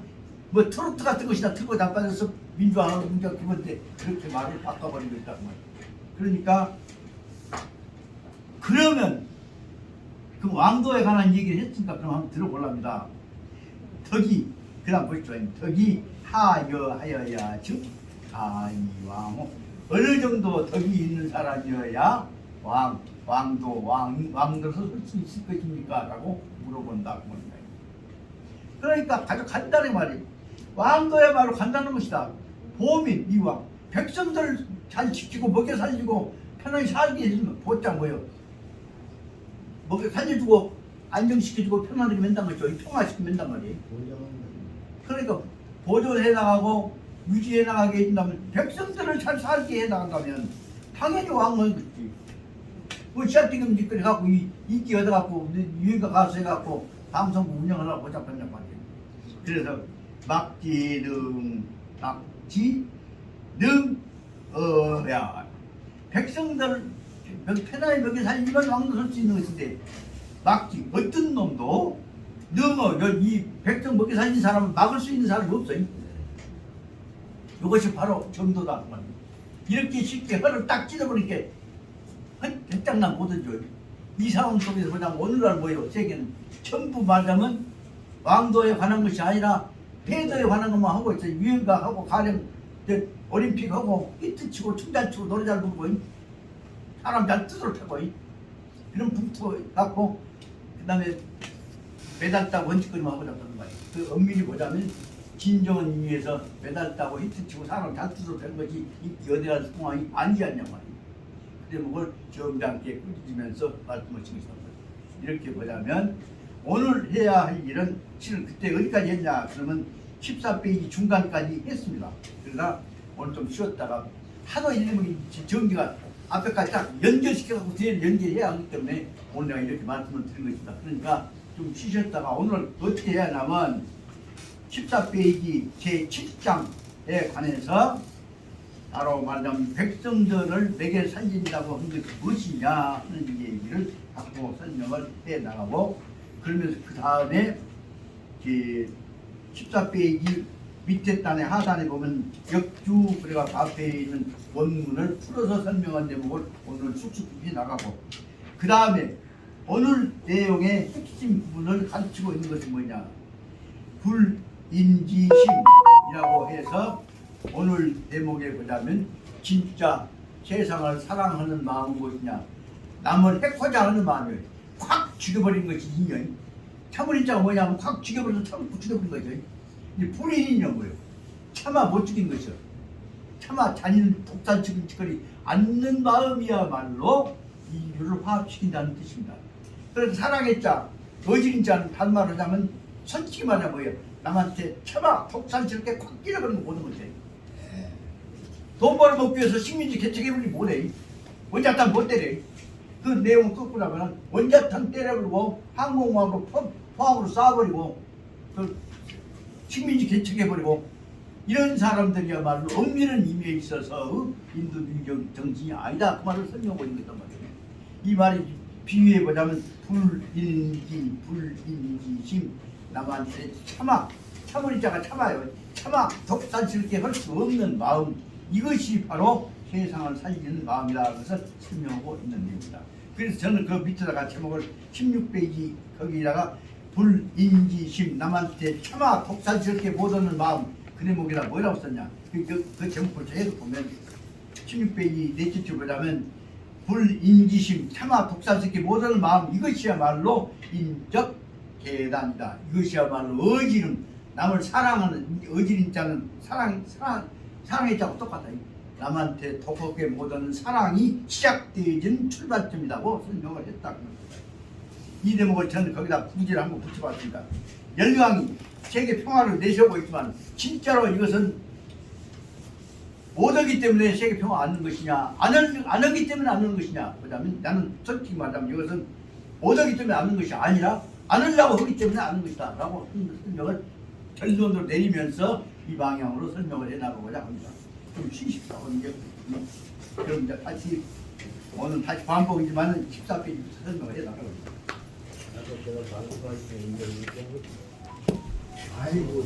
뭐 트로트 같은 것이나 틀고 자빠져서 민주화하고 민주화 기본인데 그렇게 말을 바꿔버리고 있다고 말이야. 그러니까 그러면 그 왕도에 관한 얘기를 했으니까 그럼 한번 들어보랍니다. 덕이 그 다음 보시죠. 덕이 하여하여야 즉 가이왕호 어느 정도 덕이 있는 사람이어야 왕도 왕도로서 설 수 있을 것입니까? 라고 물어본다. 그러니까 아주 간단히 말이에요. 왕도야말로 간단한 것이다. 보민 이왕 백성들을 잘 지키고 먹여 살리고 편하게 살게 해주면 보자 뭐요. 먹여 살려주고 안정시켜주고 편안하게 맨단 말이죠. 평화시키고 맨단 말이에요. 그러니까 보존해 나가고 유지해 나가게 해준다면 백성들을 잘 살게 해 나간다면 당연히 왕은 그렇지. 뭐 시작되면 짓거리 갖고 인기 얻어갖고 유행가 가수 해갖고 방송국 운영하려고 보잡한단 말이에요. 그래서 막지능야 백성들 편하게 먹여 살리면 왕도 설 수 있는 것인데 막지 어떤 놈도 이 백성 먹여 살린 사람을 막을 수 있는 사람이 없어요. 이것이 바로 정도다. 이렇게 쉽게 혀를 딱 찔러버리니까 대장난 못하죠. 이 상황 속에서 그냥 오늘날 뭐예요? 세계는 전부 말하자면 왕도에 관한 것이 아니라 패도에 관한 것만 하고 있어요. 유행가하고 가령 올림픽하고 히트치고 춤잘추고 노래 잘 부르고 사람 잘 뜻을 타고 그런 풍토 갖고 그 다음에 매달다고 원칙거리만 하고 잡는 거예요. 그 엄밀히 보자면 진정한 의미에서 매달다고 히트치고 사람 잘 투서 된 것이 연애라는 상황이 아니지 않냐 말이에요. 그 대목을 점잖게 꾸짖으면서 말씀을 드리겠습니다. 이렇게 보자면 오늘 해야 할 일은 실은 그때 어디까지 했냐 그러면 14페이지 중간까지 했습니다. 그러나 오늘 좀 쉬었다가 하도 이름이 전기가 앞에까지 딱 연결시켜갖고 뒤에 연결해야 하기 때문에 오늘 내가 이렇게 말씀을 드린 것입니다. 그러니까 좀 쉬셨다가 오늘 어떻게 해야 하냐면 14페이지 제7장에 관해서 바로 말하자면 백성들을 내게 살린다고 한 것이 무엇이냐 하는 얘기를 갖고 설명을 해 나가고 그러면서 그 다음에 14페이지 밑에 단에 하단에 보면 역주 그리고 앞에 있는 원문을 풀어서 설명한 대목을 오늘 쑥쑥 해 나가고 그 다음에 오늘 내용의 핵심 부분을 가르치고 있는 것이 뭐냐 불인지심이라고 해서 오늘 대목에 보자면 진짜 세상을 사랑하는 마음은 무엇이냐 남을 해코자 하는 마음이에요. 확 죽여버린 것이 인연. 참을인자가 뭐냐면 확 죽여버려서 참고 죽여버린 거죠. 이 불인이냐 뭐예요. 차마 못 죽인 것이요. 차마 잔인 독단치근치거리 않는 마음이야말로 인류를 화합시킨다는 뜻입니다. 그래서 사랑의 자, 거짓인 자는 반말을 하자면 솔직히 말하면 뭐예요. 남한테 차마 독단스럽게 콱 찔러버리는 거 보는 거죠. 돈 벌어먹기 위해서 식민지 개척해버리면 뭐래. 원자탄 못 때려. 그 내용을 끊고 나면 원자탄 때려버리고 항공모함으로 포함으로 쏴버리고 그 식민지 개척해버리고 이런 사람들이야말로 엄밀한 의미에 있어서 인도주의 정신이 아니다. 그 말을 설명하고 있는 거단 말이에요. 이 말이 비유해보자면 불인지심 남한테 참을 자가 참아요. 차마 독단스럽게 할 수 없는 마음 이것이 바로 세상을 살리는 마음이다. 그래서 설명하고 있는 내용입니다. 그래서 저는 그 밑에다가 제목을 16페이지 거기다가 불인지심 남한테 차마 독단스럽게 못 얻는 마음 그 대목이라 뭐라고 썼냐 그 제목을 계속 보면 16페이지 넷째 줄 보자면 불인지심 차마 독단스럽게 못 얻는 마음 이것이야말로 인적 계단이다. 이것이야말로 어지름 남을 사랑하는 어지른 자는 사랑의 자하고 똑같다. 남한테 독하게 못 얻는 사랑이 시작되어진 출발점이라고 설명을 했다. 이 대목을 저는 거기다 부지를 한번 붙여봤습니다. 열강이 세계 평화를 내세우고 있지만 진짜로 이것은 못 하기 때문에 세계 평화 안 하는 것이냐 안 하기 때문에 안 하는 것이냐 그러면 나는 솔직히 말하면 이것은 못 하기 때문에 안 하는 것이 아니라 안 하려고 하기 때문에 안 하는 것이다 라고 설명을 결론으로 내리면서 이 방향으로 설명을 해나가고자 합니다. 좀 쉬십시오. 그럼 이제 다시 오늘 다시 반복이지만 14페이지 설명을 해나가겠습니다. 아이고